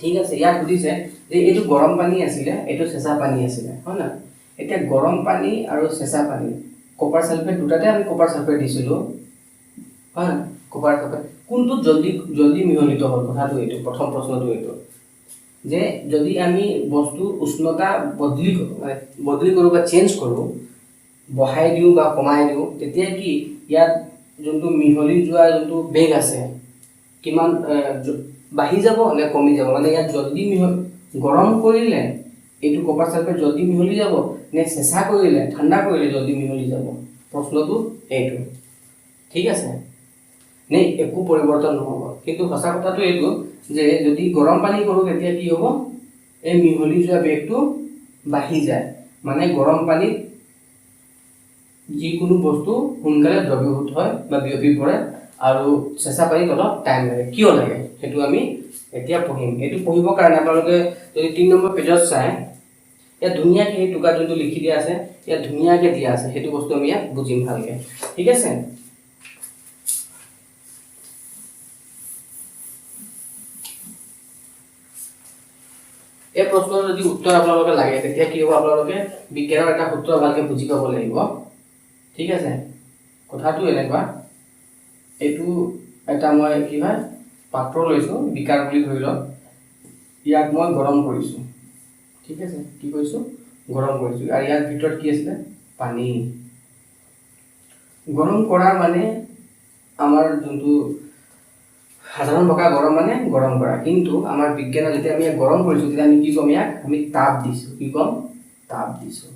ঠিক আছে, ইয়াত সুধিছে যে এইটো গৰম পানী আছিলে, এইটো চেঁচা পানী আছিলে, হয় না। এতিয়া গৰম পানী আৰু চেঁচা পানী, কপাৰ ছালফেট দুটাতে আমি কপাৰ ছালফেট দিছিলোঁ, হয়। কপাৰ ছালফেট কোনটোত জলদি মিহলিত হ'ল, কথাটো এইটো, প্ৰথম প্ৰশ্নটো এইটো যে যদি আমি বস্তুৰ উষ্ণতা বদলি কৰোঁ বা চেঞ্জ কৰোঁ, বঢ়াই দিওঁ বা কমাই দিওঁ, তেতিয়া কি ইয়াত যোনটো মিহলি যোৱা যোনটো বেগ আছে কিমান বাঢ়ি যাব নে কমি যাব, মানে ইয়াত জলদি গৰম কৰিলে এইটো কপাৰ ছালফেট জলদি মিহলি যাব নে চেঁচা কৰিলে ঠাণ্ডা কৰিলে জলদি মিহলি যাব, প্ৰশ্নটো এইটো। ঠিক আছে, নে একো পৰিৱৰ্তন নহ'ব। কিন্তু সঁচা কথাটো এইটো যে যদি গৰম পানী কৰোঁ তেতিয়া কি হ'ব, এই মিহলি যোৱা বেগটো বাঢ়ি যায়, মানে গৰম পানীত যিকোনো বস্তু সোনকালে দ্ৰৱীভূত হয় বা বিয়পি পৰে, আৰু চেঁচা পানীত অলপ টাইম লাগে। কিয় লাগে সেইটো আমি এতিয়া পঢ়িম। এইটো পঢ়িবৰ কাৰণে আপোনালোকে যদি 3 নম্বৰ পেজত চায়, ইয়াত ধুনীয়াকৈ সেই টুকুৰা যোনটো লিখি দিয়া আছে, ইয়াত ধুনীয়াকৈ দিয়া আছে, সেইটো বস্তু আমি ইয়াত বুজিম ভালকৈ। ঠিক আছে, এই প্ৰশ্নৰ যদি উত্তৰ আপোনালোকে লাগে তেতিয়া কি হ'ব, আপোনালোকে বিজ্ঞানৰ এটা সূত্ৰ ভালকৈ বুজি পাব লাগিব। ঠিক আছে, কথাটো এনেকুৱা, এইটো এটা মই কি হয় পাত্ৰ লৈছোঁ, বিকাৰ বুলি ধৰি লওক, ইয়াক মই গৰম কৰিছোঁ। ঠিক আছে, কি কৰিছোঁ, গৰম কৰিছোঁ, আৰু ইয়াৰ ভিতৰত কি আছিলে, পানী। গৰম কৰা মানে আমাৰ যোনটো সাধাৰণ ভাষা গৰম মানে গৰম কৰা, কিন্তু আমাৰ বিজ্ঞানত যেতিয়া আমি ইয়াক গৰম কৰিছোঁ তেতিয়া আমি কি ক'ম, ইয়াক আমি তাপ দিছোঁ। কি ক'ম, তাপ দিছোঁ।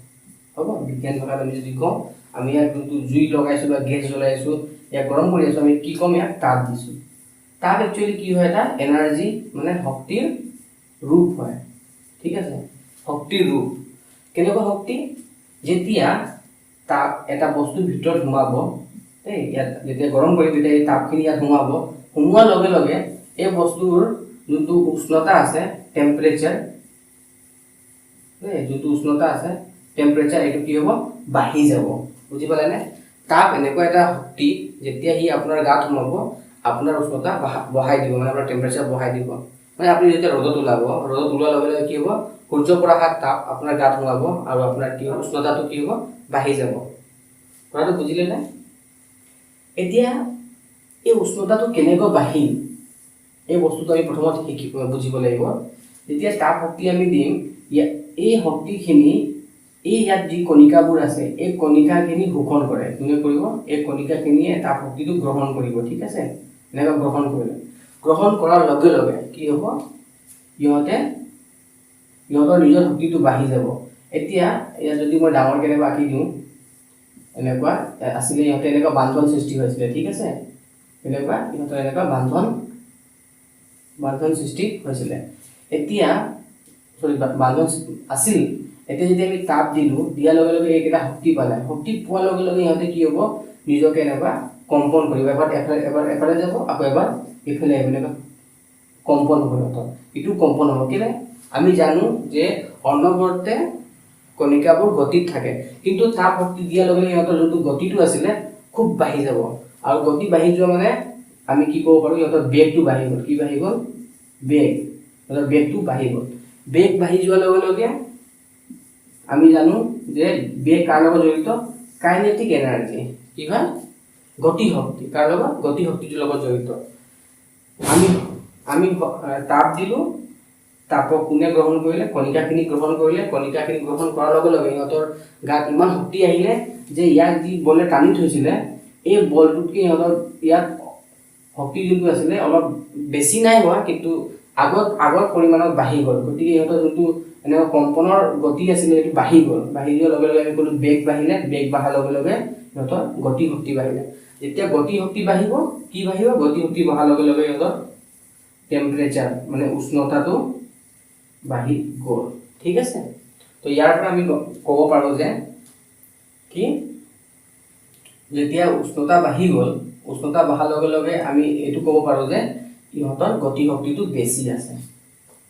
হ'ব, বিজ্ঞান ভাষাত আমি যদি কওঁ, আমি ইয়াক যোনটো জুই লগাইছোঁ বা গেছ জ্বলাইছোঁ, ইয়াক গৰম কৰি আছোঁ, আমি কি ক'ম, ইয়াক তাপ দিছোঁ। তাপ একচুৱেলি কি হয়, এটা এনাৰ্জি মানে শক্তিৰ ৰূপ হয়। ঠিক আছে, শক্তিৰ ৰূপ। কেনেকুৱা শক্তি, যেতিয়া তাপ এটা বস্তুৰ ভিতৰত সোমাব, ইয়াত যেতিয়া গৰম কৰিম তেতিয়া এই তাপখিনি ইয়াত সোমোৱাৰ লগে লগে এই বস্তুৰ যোনটো উষ্ণতা আছে, টেম্পাৰেচাৰ, যোনটো উষ্ণতা আছে টেম্পাৰেচাৰ, এইটো কি হ'ব, বাঢ়ি যাব। বুজি পালেনে? তাপ এনেকুৱা এটা শক্তি, যেতিয়া সি আপোনাৰ গাত সোমাব আপোনাৰ উষ্ণতা বঢ়াই দিব, মানে আপোনাৰ টেম্পাৰেচাৰ বঢ়াই দিব। মানে আপুনি যেতিয়া ৰ'দত ওলাব, ৰ'দত ওলোৱাৰ লগে লগে কি হ'ব, সূৰ্যৰ পৰা অহা তাপ আপোনাৰ গাত সোমাব, আৰু আপোনাৰ কি হ'ব, উষ্ণতাটো কি হ'ব, বাঢ়ি যাব। কথাটো বুজিলে নে? এতিয়া এই উষ্ণতাটো কেনেকৈ বাঢ়িল, এই বস্তুটো আমি প্ৰথমত বুজিব লাগিব। যেতিয়া তাপ শক্তি আমি দিম, এই শক্তিখিনি এই ইয়াত যি কণিকাবোৰ আছে, এই কণিকাখিনি শোষণ কৰে। কোনে কৰিব, এই কণিকাখিনিয়ে তাপ শক্তিটো গ্ৰহণ কৰিব। ঠিক আছে, এনেকৈ গ্ৰহণ কৰিলে, গ্ৰহণ কৰাৰ লগে লগে কি হ'ব, সিহঁতৰ নিজৰ শক্তিটো বাঢ়ি যাব। এতিয়া ইয়াত যদি মই ডাঙৰ কেনেকৈ আঁকি দিওঁ, এনেকুৱা আছিলে, ইহঁতে এনেকুৱা বান্ধন সৃষ্টি হৈছিলে। ঠিক আছে, এনেকুৱা ইহঁতৰ এনেকুৱা বান্ধন সৃষ্টি হৈছিলে। এতিয়া বান্ধন আছিল, এতিয়া যদি আমি তাপ দিলোঁ, দিয়াৰ লগে লগে এইকেইটা শক্তি পালে, শক্তি পোৱাৰ লগে লগে ইহঁতে কি হ'ব, নিজকে এনেকুৱা কম্পন কৰিব, এবাৰ এফালে যাব, আকৌ এবাৰ ইফালে আহিব, এনেকুৱা কম্পন হ'ব সিহঁতৰ। এইটো কম্পন হ'ব কেলে, আমি জানো যে অনবৰতে কণিকাবোৰ গতিত থাকে, কিন্তু তাপ শক্তি দিয়াৰ লগে লগে সিহঁতৰ যোনটো গতিটো আছিলে খুব বাঢ়ি যাব, আৰু গতি বাঢ়ি যোৱা মানে আমি কি ক'ব পাৰোঁ, সিহঁতৰ বেগটো বাঢ়ি গ'ল। কি বাঢ়ি গ'ল, সিহঁতৰ বেগটো বাঢ়ি গ'ল। বেগ বাঢ়ি যোৱাৰ লগে লগে আমি জানো যে বেগ কাৰ লগত জড়িত, কাইনেটিক এনাৰ্জি, কি হয়, গতি শক্তি, কাৰ লগত, গতি শক্তিটোৰ লগত জড়িত। আমি তাপ দিলোঁ, তাপক কোনে গ্ৰহণ কৰিলে, কণিকাখিনি গ্ৰহণ কৰিলে। কণিকাখিনি গ্ৰহণ কৰাৰ লগে লগে সিহঁতৰ গাত ইমান শক্তি আহিলে যে ইয়াক যি বলে টানি থৈছিলে এই বলটোতকৈ সিহঁতৰ ইয়াত শক্তি যোনটো আছিলে অলপ বেছি নাই হোৱা, কিন্তু আগৰ পৰিমাণত বাঢ়ি গ'ল। গতিকে সিহঁতৰ যোনটো এনেকুৱা কম্পনৰ গতি আছিলে সেইটো বাঢ়ি গ'ল। বাঢ়ি যোৱাৰ লগে লগে আমি ক'লোঁ বেগ বাঢ়িলে। বেগ বঢ়াৰ লগে লগে সিহঁতৰ গতি শক্তি বাঢ়িলে। যেতিয়া গতি শক্তি বাঢ়িব, কি বাঢ়িব? গতি শক্তি বঢ়াৰ লগে লগে সিহঁতৰ টেম্পাৰেচাৰ মানে উষ্ণতাটো বাঢ়ি গ'ল। ঠিক আছে, তো ইয়াৰ পৰা আমি ক'ব পাৰোঁ যে কি যেতিয়া উষ্ণতা বাঢ়ি গ'ল, উষ্ণতা বঢ়াৰ লগে লগে আমি এইটো ক'ব পাৰোঁ যে ইহঁতৰ গতি শক্তিটো বেছি আছে।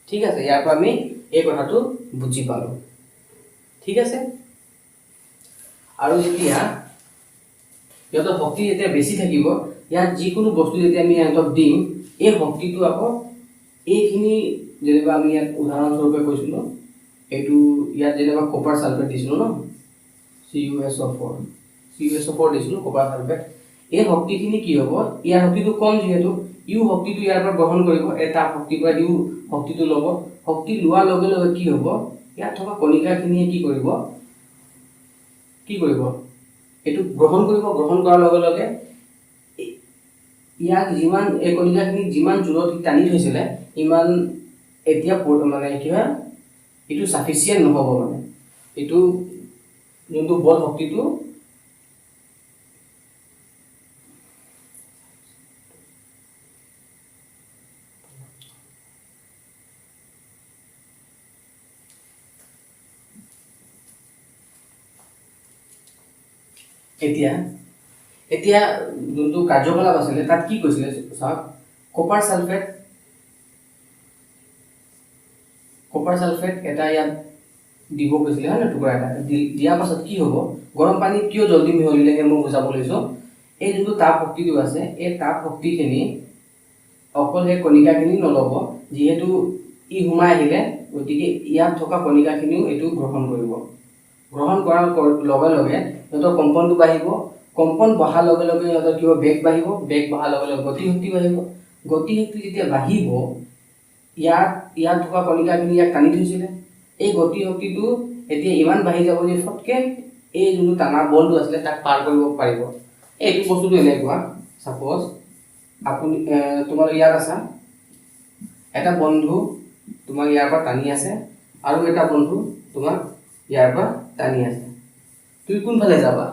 ঠিক আছে, ইয়াৰ পৰা আমি এই কথাটো বুজি পালোঁ। ঠিক আছে, আৰু যেতিয়া সিহঁতৰ শক্তি যেতিয়া বেছি থাকিব, ইয়াত যিকোনো বস্তু যেতিয়া আমি সিহঁতক দিম, এই শক্তিটো আকৌ এইখিনি যেনিবা আমি ইয়াত উদাহৰণস্বৰূপে কৈছিলোঁ, এইটো ইয়াত যেনিবা কপাৰ ছালফেট দিছিলোঁ ন, CuSO4 দিছিলোঁ কপাৰ ছালফেট। এই শক্তিখিনি কি হ'ব? ইয়াৰ শক্তিটো কম যিহেতু, ইউ শক্তিটো ইয়াৰ পৰা গ্ৰহণ কৰিব, এটা শক্তিৰ পৰা ইউ শক্তিটো ল'ব। শক্তি লোৱাৰ লগে লগে কি হ'ব? ইয়াত থকা কণিকাখিনিয়ে কি কৰিব? এইটো গ্ৰহণ কৰিব। গ্ৰহণ কৰাৰ লগে লগে ইয়াক যিমান এই কণিকাখিনিক যিমান জোৰত টানি থৈছিলে ইমান এতিয়া মানে কি হয়, এইটো চাফিচিয়েণ্ট নহ'ব। মানে এইটো যোনটো বল শক্তিটো এতিয়া যোনটো কাৰ্যকলাপ আছিলে তাত কি কৈছিলে চাওক, কপাৰ ছালফেট এটা ইয়াত দিব কৈছিলে, হয় নহয়? টুকুৰা এটা দিয়াৰ পাছত কি হ'ব? গৰম পানীত কিয় জলদি মিহলিলে মই বুজাব লৈছোঁ। এই যোনটো তাপ শক্তিটো আছে, এই তাপ শক্তিখিনি অকল সেই কণিকাখিনি নল'ব, যিহেতু ই সোমাই আহিলে, গতিকে ইয়াত থকা কণিকাখিনিও এইটো গ্ৰহণ কৰিব। গ্ৰহণ কৰাৰ লগে লগে সিহঁতৰ কম্পনটো বাঢ়িব। কম্পন বঢ়াৰ লগে লগে সিহঁতৰ কিবা বেগ বাঢ়িব। বেগ বঢ়াৰ লগে লগে গতি শক্তি বাঢ়িব। গতি শক্তি যেতিয়া বাঢ়িব, ইয়াত থকা কণিকাখিনি ইয়াক টানি থৈছিলে, এই গতি শক্তিটো এতিয়া ইমান বাঢ়ি যাব যে ফটকৈ এই যোনটো টানা বলটো আছিলে তাক পাৰ কৰিব পাৰিব। এইটো বস্তুটো এনেকুৱা, ছাপ'জ আপুনি তোমালোক ইয়াত আছা, এটা বন্ধু তোমাক ইয়াৰ পৰা টানি আছে আৰু এটা বন্ধু তোমাক ইয়াৰ পৰা টানি আছে। তুমি কোনফালে যাবা?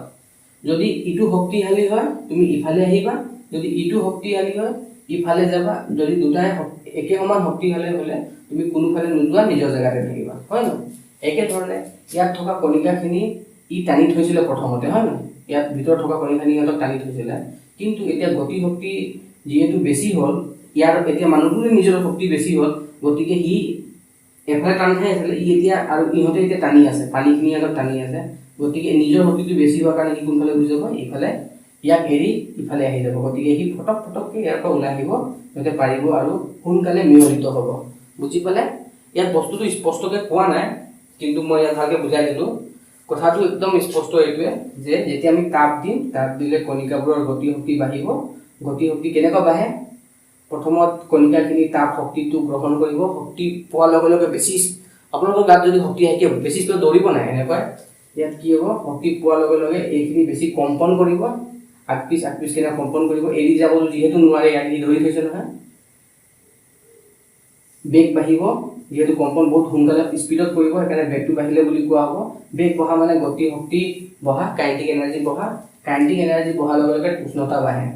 যদি ইটো শক্তিশালী হয় তুমি ইফালে আহিবা, যদি ইটো শক্তিশালী হয় ইফালে যাবা। যদি দুটাই একে সমান শক্তিশালী হ'লে তুমি কোনোফালে নোযোৱা, নিজৰ জেগাতে থাকিবা, হয় নহয়? একেধৰণে ইয়াত থকা কণিকাখিনি ই টানি থৈছিলে প্ৰথমতে, হয় নহয়? ইয়াত ভিতৰত থকা কণিকাখিনি সিহঁতক টানি থৈছিলে, কিন্তু এতিয়া গতি শক্তি যিহেতু বেছি হ'ল, ইয়াৰ এতিয়া মানুহটোৰে নিজৰ শক্তি বেছি হ'ল, গতিকে ই এফালে টান খাই আছিলে, ই এতিয়া আৰু ইহঁতে এতিয়া টানি আছে, পানীখিনি সিহঁতক টানি আছে। গতিকে নিজৰ শক্তিটো বেছি হোৱাৰ কাৰণে সি কোনফালে গুচি যাব? ইফালে। ইয়াক এৰি ইফালে আহি যাব। গতিকে সি ফটককৈ ইয়াৰ পৰা ওলাই আহিব, যাতে পাৰিব আৰু সোনকালে মিহলিত হ'ব। বুজি পালে? ইয়াত বস্তুটো স্পষ্টকৈ কোৱা নাই, কিন্তু মই ইয়াত ভালকৈ বুজাই দিলোঁ। কথাটো একদম স্পষ্ট এইটোৱে যে যেতিয়া আমি তাপ দিম, তাপ দিলে কণিকাবোৰৰ গতি শক্তি বাঢ়িব। গতি শক্তি কেনেকৈ বাঢ়ে? প্ৰথমত কণিকাখিনি তাপ শক্তিটো গ্ৰহণ কৰিব। শক্তি পোৱাৰ লগে লগে বেছি, আপোনালোকৰ গাত যদি শক্তি আহে কি হ'ব? বেছি স্পীডত দৌৰিব নাই এনেকৈ। ইয়াত কি হ'ব? শক্তি পোৱাৰ লগে লগে এইখিনি বেছি কম্পন কৰিব, আগ পিছ কেনে কম্পন কৰিব। এৰি যাব যিহেতু নোৱাৰে, ইয়াত ধৰি থৈছে নহয়। বেগ বাঢ়িব, যিহেতু কম্পন বহুত সোনকালে স্পীডত কৰিব, সেইকাৰণে বেগটো বাঢ়িলে বুলি কোৱা হ'ব। বেগ বঢ়া মানে গতি শক্তি বঢ়া, কাইনেটিক এনাৰ্জি বঢ়া। কাইনেটিক এনাৰ্জি বঢ়াৰ লগে লগে উষ্ণতা বাঢ়ে।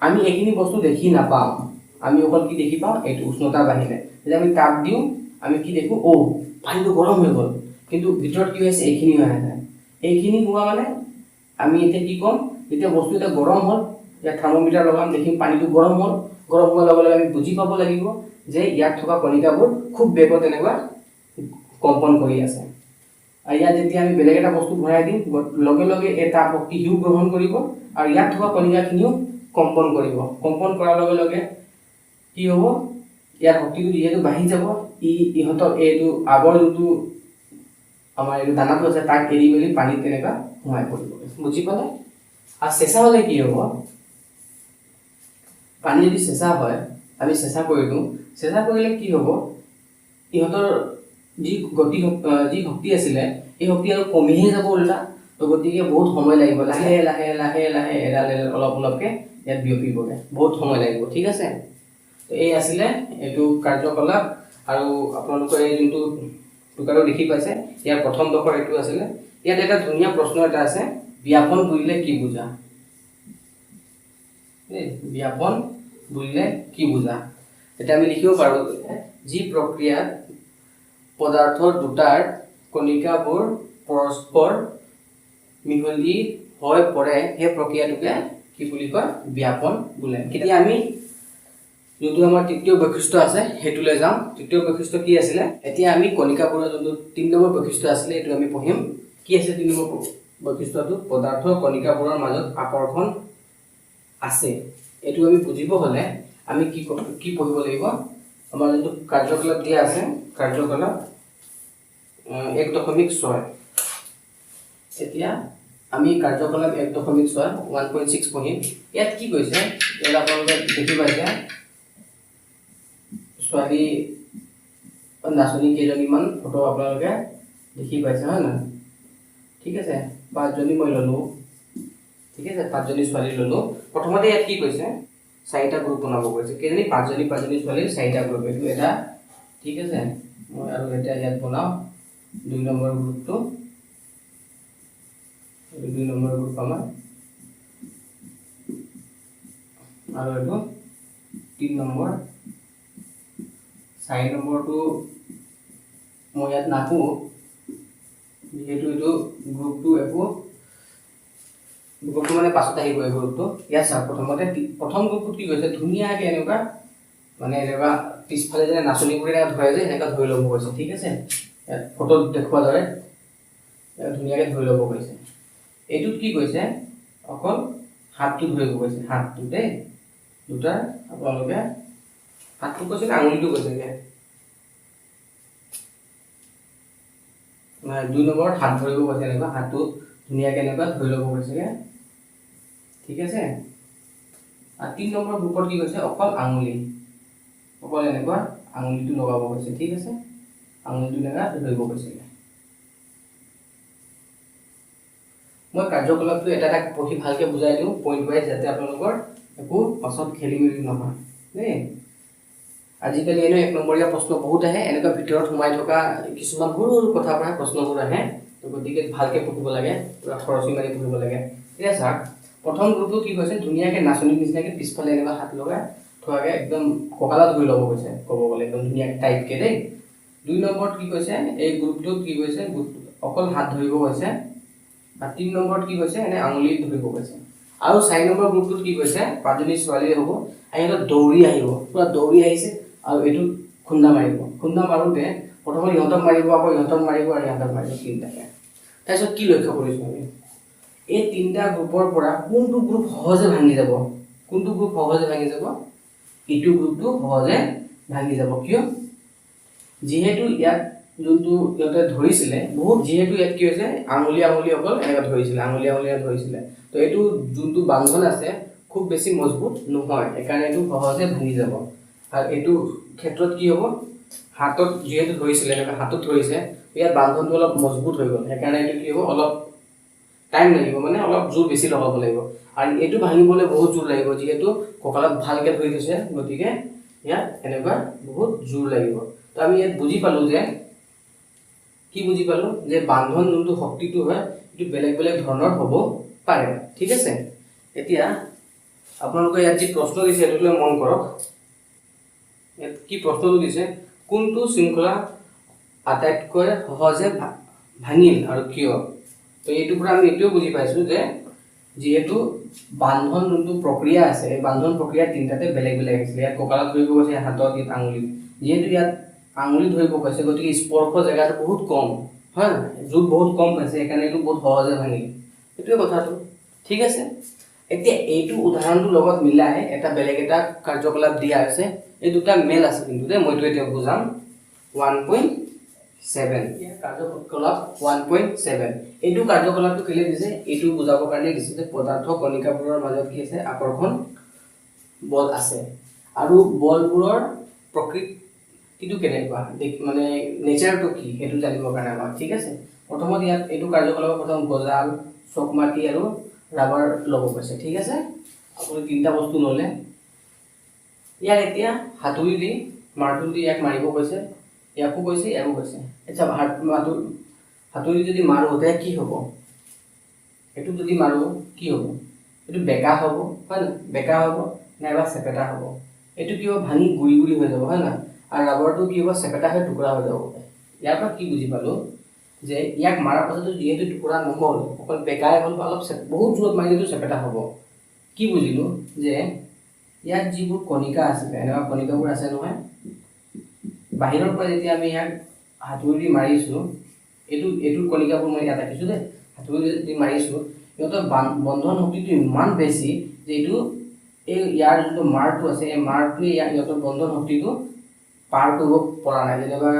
আমি এইখিনি বস্তু দেখি নাপাওঁ, আমি অকল কি দেখি পাওঁ? এইটো উষ্ণতা বাঢ়িলে। যেতিয়া আমি তাপ দিওঁ আমি কি দেখোঁ? পানীটো গৰম হৈ গ'ল, কিন্তু ভিতৰত কি হৈছে? এইখিনি হৈ আছে। এইখিনি হোৱা মানে আমি এতিয়া কি ক'ম? যেতিয়া বস্তু এটা গৰম হ'ল, ইয়াত থাৰ্মোমিটাৰ লগাম, দেখিম পানীটো গৰম হ'ল। গৰম হোৱাৰ লগে লগে আমি বুজি পাব লাগিব যে ইয়াত থকা কণিকাবোৰ খুব বেগত এনেকুৱা কম্পন কৰি আছে। আৰু ইয়াত যেতিয়া আমি বেলেগ এটা বস্তু ভৰাই দিম, লগে লগে এই তাপ শক্তি সিও গ্ৰহণ কৰিব আৰু ইয়াত থকা কণিকাখিনিও কম্পন কৰিব। কম্পন কৰাৰ লগে লগে কি হ'ব? ইয়াৰ শক্তিটো যিহেতু বাঢ়ি যাব, ইহঁতৰ এইটো আগৰ যোনটো আমাৰ এইটো দানাটো আছে তাক এৰি মেলি পানীত তেনেকুৱা সোমাই পৰিব। বুজি পালে? আৰু চেঁচা হ'লে কি হ'ব? পানী যদি চেঁচা হয়, আমি চেঁচা কৰি দিওঁ, চেঁচা কৰিলে কি হ'ব? ইহঁতৰ যি শক্তি আছিলে এই শক্তি আৰু কমিহে যাব উল্টা। তো গতিকে বহুত সময় লাগিব, লাহে লাহে লাহে লাহে এডাল অলপ অলপকৈ ইয়াত বিয়পিবগৈ, বহুত সময় লাগিব। ঠিক আছে, তো এই আছিলে এইটো কাৰ্যকলাপ। আৰু আপোনালোকৰ এই যোনটো টুকাটো দেখি পাইছে, ইয়াৰ প্ৰথম ডোখৰ এইটো আছিলে। ইয়াত এটা ধুনীয়া প্ৰশ্ন এটা আছে, ব্যাপন বুলিলে কি বুজা? ব্যাপন বুলিলে কি বুজা? এতিয়া আমি লিখিব পাৰোঁ, যি প্ৰক্ৰিয়াত পদাৰ্থ দুটাৰ কণিকাবোৰ পৰস্পৰ মিহলি হৈ পৰে সেই প্ৰক্ৰিয়াটোকে কি বুলি কয়? ব্যাপন বোলে। এতিয়া আমি যোনটো আমাৰ তৃতীয় বৈশিষ্ট্য আছে সেইটোলৈ যাওঁ। তৃতীয় বৈশিষ্ট্য কি আছিলে? এতিয়া আমি কণিকাবোৰৰ যোনটো 3 নম্বৰ বৈশিষ্ট্য আছিলে এইটো আমি পঢ়িম। কি আছে 3 নম্বৰ বৈশিষ্ট্যটো? পদাৰ্থ কণিকাবোৰৰ মাজত আকৰ্ষণ আছে। এইটো আমি বুজিব হ'লে আমি কি পঢ়িব লাগিব? আমাৰ যোনটো কাৰ্যকলাপ দিয়া আছে, কাৰ্যকলাপ 1.6। এতিয়া আমি কাৰ্যকলাপ 1.6 1.6 পঢ়িম। ইয়াত কি কৈছে? ইয়াত আপোনালোকে দেখি পাইছে ছোৱালী নাচনী কেইজনীমান ফটো আপোনালোকে দেখি পাইছে, হয় নহয়? ঠিক আছে, 5জনী মই ল'লোঁ। ঠিক আছে, 5জনী ছোৱালী ল'লোঁ। প্ৰথমতে ইয়াত কি কৈছে? 4টা গ্ৰুপ বনাব কৈছে। কেইজনী? 5জনী ছোৱালীৰ 4টা গ্ৰুপ। এইটো এটা। ঠিক আছে, মই আৰু এটা ইয়াত বনাওঁ 2 নম্বৰ গ্ৰুপটো। 2 নম্বৰ গ্ৰুপ আমাৰ, আৰু এইটো 3 নম্বৰ। 4 নম্বৰটো মই ইয়াত নাহোঁ, যিহেতু এইটো গ্ৰুপটো মানে পাছত আহিব। এই গ্ৰুপটো ইয়াত চাওক, প্ৰথম গ্ৰুপটোত কি কৈছে? ধুনীয়াকৈ এনেকুৱা মানে এনেকুৱা পিছফালে যেনে নাচনীবোৰে ধৰে যে এনেকুৱা ধৰি ল'ব কৈছে। ঠিক আছে, ইয়াত ফটোত দেখুওৱা দৰে ধুনীয়াকৈ ধৰি ল'ব কৈছে। এইটোত কি কৈছে? অকল হাতটো ধৰিব কৈছে। হাতটো দেই, দুটা আপোনালোকে হাতটো কৈছে নে আঙুলিটো কৈছে? 2 নম্বৰত হাত ধৰিব কৈছে। এনেকুৱা হাতটো ধুনীয়াকৈ এনেকুৱা ধৰি ল'ব কৈছে। ঠিক আছে, আৰু 3 নম্বৰ গ্ৰুপত কি কৈছে? অকল আঙুলি, অকল এনেকুৱা আঙুলিটো লগাব কৈছে। ঠিক আছে, আঙুলিটো এনেকুৱা ধৰিব কৈছে। মই কাৰ্যকলাপটো এটা এটা পঢ়ি ভালকৈ বুজাই দিওঁ পইণ্ট ৱাইজ, যাতে আপোনালোকৰ একো পাছত খেলি মেলি নহয় দেই। আজিকালি এনেও 1 নম্বৰীয়া প্ৰশ্ন বহুত আহে, এনেকুৱা ভিতৰত সোমাই থকা কিছুমান সৰু সৰু কথাৰ পৰা প্ৰশ্নবোৰ আহে। তো গতিকে ভালকৈ পঢ়িব লাগে, পূৰা খৰচি মাৰি পঢ়িব লাগে। ঠিক আছে, প্ৰথম গ্ৰুপটো কি কৈছে? ধুনীয়াকৈ নাচনীৰ নিচিনাকৈ পিছফালে এনেকুৱা হাত লগাই থোৱাকৈ একদম কঁকালত ধৰি ল'ব কৈছে, ক'ব গ'লে একদম ধুনীয়াকৈ টাইটকৈ দেই। 2 নম্বৰত কি কৈছে? এই গ্ৰুপটোত কি কৈছে? অকল হাত ধৰিব কৈছে। আৰু 3 নম্বৰত কি কৈছে? এনে আঙুলি ধৰিব কৈছে। আৰু 4 নম্বৰ গ্ৰুপটোত কি কৈছে? 5জনী ছোৱালী হ'ব, সিহঁত দৌৰি আহিব, পূৰা দৌৰি আহিছে আৰু এইটোত খুন্দা মাৰিব। খুন্দা মাৰোঁতে প্ৰথমে ইহঁতক মাৰিব, আকৌ ইহঁতক মাৰিব আৰু ইহঁতক মাৰিব, 3টাকে। তাৰপিছত কি লক্ষ্য কৰিছোঁ আমি? এই 3টা গ্ৰুপৰ পৰা কোনটো গ্ৰুপ সহজে ভাঙি যাব? কোনটো গ্ৰুপ সহজে ভাঙি যাব? এইটো গ্ৰুপটো সহজে ভাঙি যাব। কিয়? যিহেতু ইয়াত যোনটো ইহঁতে ধৰিছিলে বহুত, যিহেতু ইয়াত কি হৈছে? আঙুলি অকল এনেকৈ ধৰিছিলে। তো এইটো যোনটো বান্ধন আছে খুব বেছি মজবুত নহয়, সেইকাৰণে এইটো সহজে ভাঙি যাব। আৰু এইটো ক্ষেত্ৰত কি হ'ব? হাতত যিহেতু ধৰিছিলে, এনেকৈ হাতত ধৰিছে, ইয়াত বান্ধনটো অলপ মজবুত হৈ গ'ল, সেইকাৰণে এইটো কি হ'ব? অলপ টাইম লাগিব, মানে অলপ জোৰ বেছি লগাব লাগিব। আৰু এইটো ভাঙিবলৈ বহুত জোৰ লাগিব, যিহেতু কঁকালত ভালকৈ ধৰি থৈছে, গতিকে ইয়াত এনেকুৱা বহুত জোৰ লাগিব। তো আমি ইয়াত বুজি পালোঁ যে কি বুজি পালোঁ? যে বান্ধন যোনটো শক্তিটো হয় এইটো বেলেগ বেলেগ ধৰণৰ হ'ব পাৰে। ঠিক আছে, এতিয়া আপোনালোকে ইয়াত যি প্ৰশ্ন দিছে সেইটোলৈ মন কৰক। ইয়াত কি প্ৰশ্নটো দিছে? কোনটো শৃংখলা আটাইতকৈ সহজে ভাঙিল আৰু কিয়? তো এইটোৰ পৰা আমি এইটোও বুজি পাইছোঁ যে যিহেতু বান্ধন যোনটো প্ৰক্ৰিয়া আছে, এই বান্ধন প্ৰক্ৰিয়া 3টাতে বেলেগ বেলেগ আছিলে। ইয়াত কঁকালত ধৰিব কৈছে, হাতত, ইয়াত আঙুলিত। যিহেতু ইয়াত আঙুলি ধৰিব কৈছে, গতিকে স্পৰ্শ জেগাটো বহুত কম, হয় নহয়? জোৰ বহুত কম পাইছে, সেইকাৰণে এইটো বহুত সহজে ভাঙিল। সেইটোৱে কথাটো। ঠিক আছে, এতিয়া এইটো উদাহৰণটোৰ লগত মিলাই এটা বেলেগ এটা কাৰ্যকলাপ দিয়া আছে। এই দুটা মেল আছে কিন্তু দেই, মইতো এতিয়া বুজাম। 1.7 কাৰ্যকলাপ 1.7। এইটো কাৰ্যকলাপটো কেলৈ দিছে? এইটো বুজাবৰ কাৰণে দিছে যে পদাৰ্থ কণিকাবোৰৰ মাজত কি আছে? আকৰ্ষণ বল আছে। আৰু বলবোৰৰ প্ৰকৃতি শক্তিটো কেনেকুৱা মানে নেচাৰটো কি সেইটো জানিবৰ কাৰণে আমাক ঠিক আছে প্ৰথমত ইয়াত এইটো কাৰ্যকলাপৰ প্ৰথম গজাল চক মাটি আৰু ৰাবাৰ ল'ব কৈছে ঠিক আছে আপুনি তিনিটা বস্তু ল'লে ইয়াক এতিয়া হাতুৰি দি মাৰ্তুল দি ইয়াক মাৰিব কৈছে ইয়াকো কৈছে ইয়াকো কৈছে আচ্ছা হাতুৰি যদি মাৰো তেতিয়া কি হ'ব এইটো যদি মাৰো কি হ'ব এইটো বেকা হ'ব হয় না বেকা হ'ব নাইবা চেপেটা হ'ব এইটো কি হ'ব ভাঙি গুৰি গুৰি হৈ যাব হয় না আৰু ৰাবাৰটো কি হ'ব চেপেটা হৈ টুকুৰা হৈ যাব ইয়াৰ পৰা কি বুজি পালো যে ইয়াক মাৰাৰ পাছতো যিহেতু টুকুৰা নহ'ল অকল বেকাই হ'ল অলপ বহুত জোৰত মাৰিলেতো চেপেটা হ'ব কি বুজিলো যে ইয়াত যিবোৰ কণিকা আছিলে এনেকুৱা কণিকাবোৰ আছে নহয় বাহিৰৰ পৰা যেতিয়া আমি ইয়াক হাতুৰি দি মাৰিছোঁ এইটোৰ কণিকাবোৰ মই ইয়াত ৰাখিছোঁ দেই হাতুৰি দি মাৰিছোঁ সিহঁতৰ বন্ধন শক্তিটো ইমান বেছি যে এইটো ইয়াৰ যিটো মাৰটো আছে এই মাৰটোৱে সিহঁতৰ বন্ধন শক্তিটো পাৰ কৰিব পৰা নাই যেনেকুৱা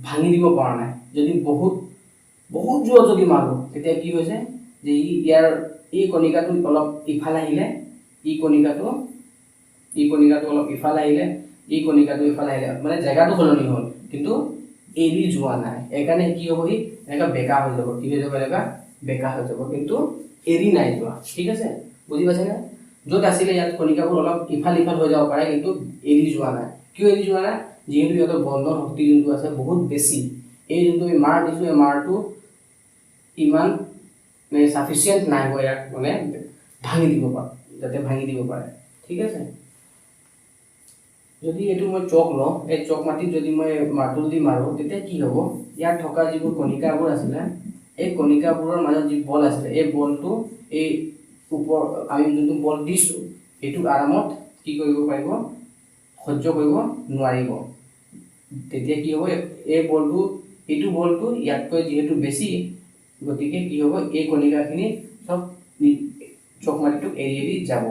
ভাঙি দিব পৰা নাই যদি বহুত বহুত জোৰত যদি মাৰোঁ তেতিয়া কি হৈছে যে ইয়াৰ এই কণিকাটো অলপ ইফালে আহিলে এই কণিকাটো অলপ ইফালে আহিলে এই কণিকাটো ইফালে আহিলে মানে জেগাটো সলনি হ'ল কিন্তু এৰি যোৱা নাই সেইকাৰণে কি হ'ব সি এনেকুৱা বেকা হৈ যাব কি হৈ যাব এনেকুৱা বেকা হৈ যাব কিন্তু এৰি নাই যোৱা ঠিক আছে বুজি পাইছেনে য'ত আছিলে ইয়াত কণিকাবোৰ অলপ ইফাল হৈ যাব পাৰে কিন্তু এৰি যোৱা নাই কিয় এৰি যোৱা নাই যিহেতু সিহঁতৰ বন্ধন শক্তি যোনটো আছে বহুত বেছি এই যোনটো আমি মাৰ দিছোঁ এই মাৰটো ইমান মানে চাফিচিয়েণ্ট নাই হোৱা ইয়াক মানে ভাঙি দিব পাৰে যাতে ভাঙি দিব পাৰে ঠিক আছে যদি এইটো মই চক লওঁ এই চক মাটিত যদি মই মাৰ্তুল দি মাৰোঁ তেতিয়া কি হ'ব ইয়াত থকা যিবোৰ কণিকাবোৰ আছিলে এই কণিকাবোৰৰ মাজত যি বল আছিলে এই বলটো এই ওপৰ আমি যোনটো বল দিছোঁ এইটো আৰামত কি কৰিব পাৰিব সহ্য কৰিব নোৱাৰিব তেতিয়া কি হ'ব এইটো বলটো ইয়াতকৈ যিহেতু বেছি গতিকে কি হ'ব এই কণিকাখিনি চব চক মাটিটোক এৰি যাব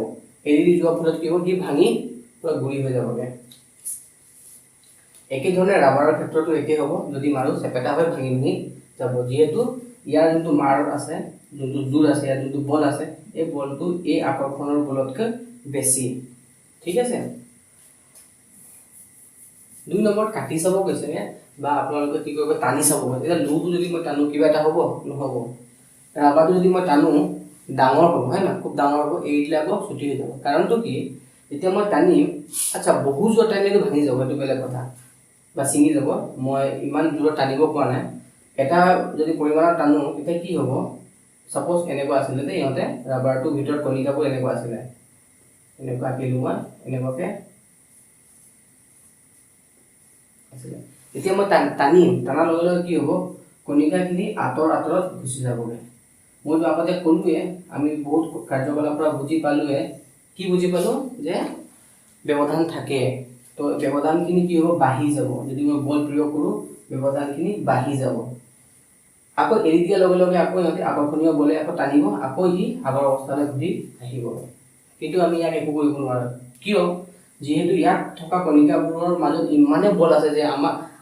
এৰি দি যোৱাৰ ফলত কি হ'ব সি ভাঙি পুৰা গুৰি হৈ যাবগৈ একেধৰণে ৰাবাৰৰ ক্ষেত্ৰতো একে হ'ব যদি মাৰো চেপেটা হৈ ভাঙি যাব যিহেতু ইয়াৰ যোনটো মাৰ আছে যোনটো জোৰ আছে ইয়াৰ যোনটো বল আছে এই বলটো এই আকৰ্ষণৰ বলতকৈ বেছি ঠিক আছে 2 নম্বৰত কাটি চাব কৈছে বা আপোনালোকে কি কৰিব টানি চাব এতিয়া লুটো যদি মই টানো কিবা এটা হ'ব নহ'ব ৰাবাৰটো যদি মই টানো ডাঙৰ হ'ব হয় না খুব ডাঙৰ হ'ব এই দিলে আকৌ ছুটি হৈ যাব কাৰণটো কি এতিয়া মই টানিম আচ্ছা বহু জোৰত টানিলেতো ভাঙি যাব সেইটো বেলেগ কথা বা ছিঙি যাব মই ইমান জোৰত টানিব পৰা নাই এটা যদি পৰিমাণত টানো তেতিয়া কি হ'ব সাপোজ এনেকুৱা আছিলে দেই ইহঁতে ৰাবাৰটোৰ ভিতৰত কণিকাবোৰ এনেকুৱা আছিলে এনেকুৱা আঁকিলোঁ মই এনেকুৱাকৈ আছিলে এতিয়া মই টানিম টানাৰ লগে লগে কি হ'ব কণিকাখিনি আঁতৰত গুচি যাবগৈ মইতো আগতে ক'লোৱে আমি বহুত কাৰ্যকলাপৰ পৰা বুজি পালোৱে কি বুজি পালোঁ যে ব্যৱধান থাকে তো ব্যৱধানখিনি কি হ'ব বাঢ়ি যাব যদি মই বল প্ৰয়োগ কৰোঁ ব্যৱধানখিনি বাঢ়ি যাব আকৌ এৰি দিয়াৰ লগে লগে আকৌ ইহঁতে আকৰ্ষণীয় বলে আকৌ টানিব আকৌ সি আগৰ অৱস্থালৈ ঘূৰি আহিব কিন্তু আমি ইয়াক একো কৰিব নোৱাৰোঁ কিয় যিহেতু ইয়াত থকা কণিকাবোৰৰ মাজত ইমানেই বল আছে যে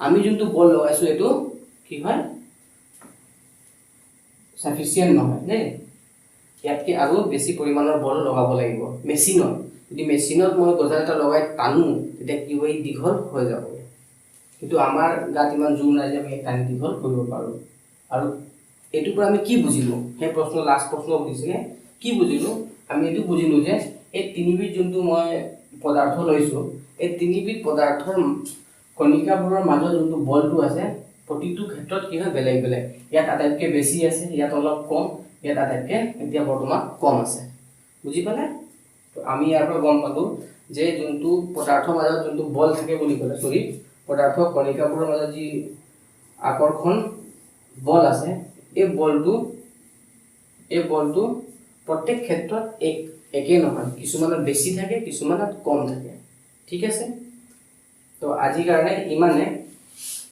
আমি যোনটো বল লগাইছোঁ এইটো কি হয় সাফিচিয়েণ্ট নহয় দেই ইয়াতকৈ আৰু বেছি পৰিমাণৰ বল লগাব লাগিব মেচিনত যদি মেচিনত মই গজাল এটা লগাই টানো তেতিয়া কি হয় দীঘল হৈ যাব কিন্তু আমাৰ গাত ইমান জোৰ নাই যে আমি টানি দীঘল কৰিব পাৰোঁ আৰু এইটোৰ পৰা আমি কি বুজিলোঁ সেই লাষ্ট প্ৰশ্ন সুধিছিলে কি বুজিলোঁ আমি এইটো বুজিলোঁ যে এই তিনিবিধ যোনটো মই পদাৰ্থ লৈছোঁ এই তিনিবিধ পদাৰ্থৰ কণিকাবোৰৰ মাজত যোনটো বলটো আছে প্ৰতিটো ক্ষেত্ৰত কি হয় বেলেগ বেলেগ ইয়াত আটাইতকৈ বেছি আছে ইয়াত অলপ কম ইয়াত আটাইতকৈ এতিয়া বৰ্তমান কম আছে বুজি পালে আমি ইয়াৰ পৰা গম পালোঁ যে যোনটো পদাৰ্থৰ মাজত যোনটো বল থাকে বুলি ক'লে পদাৰ্থ কণিকাবোৰৰ মাজত যি আকৰ্ষণ বল আছে এই বলটো প্ৰত্যেক ক্ষেত্ৰত একে নহয় কিছুমানত বেছি থাকে কিছুমানত কম থাকে ঠিক আছে তো আজিৰ কাৰণে ইমানে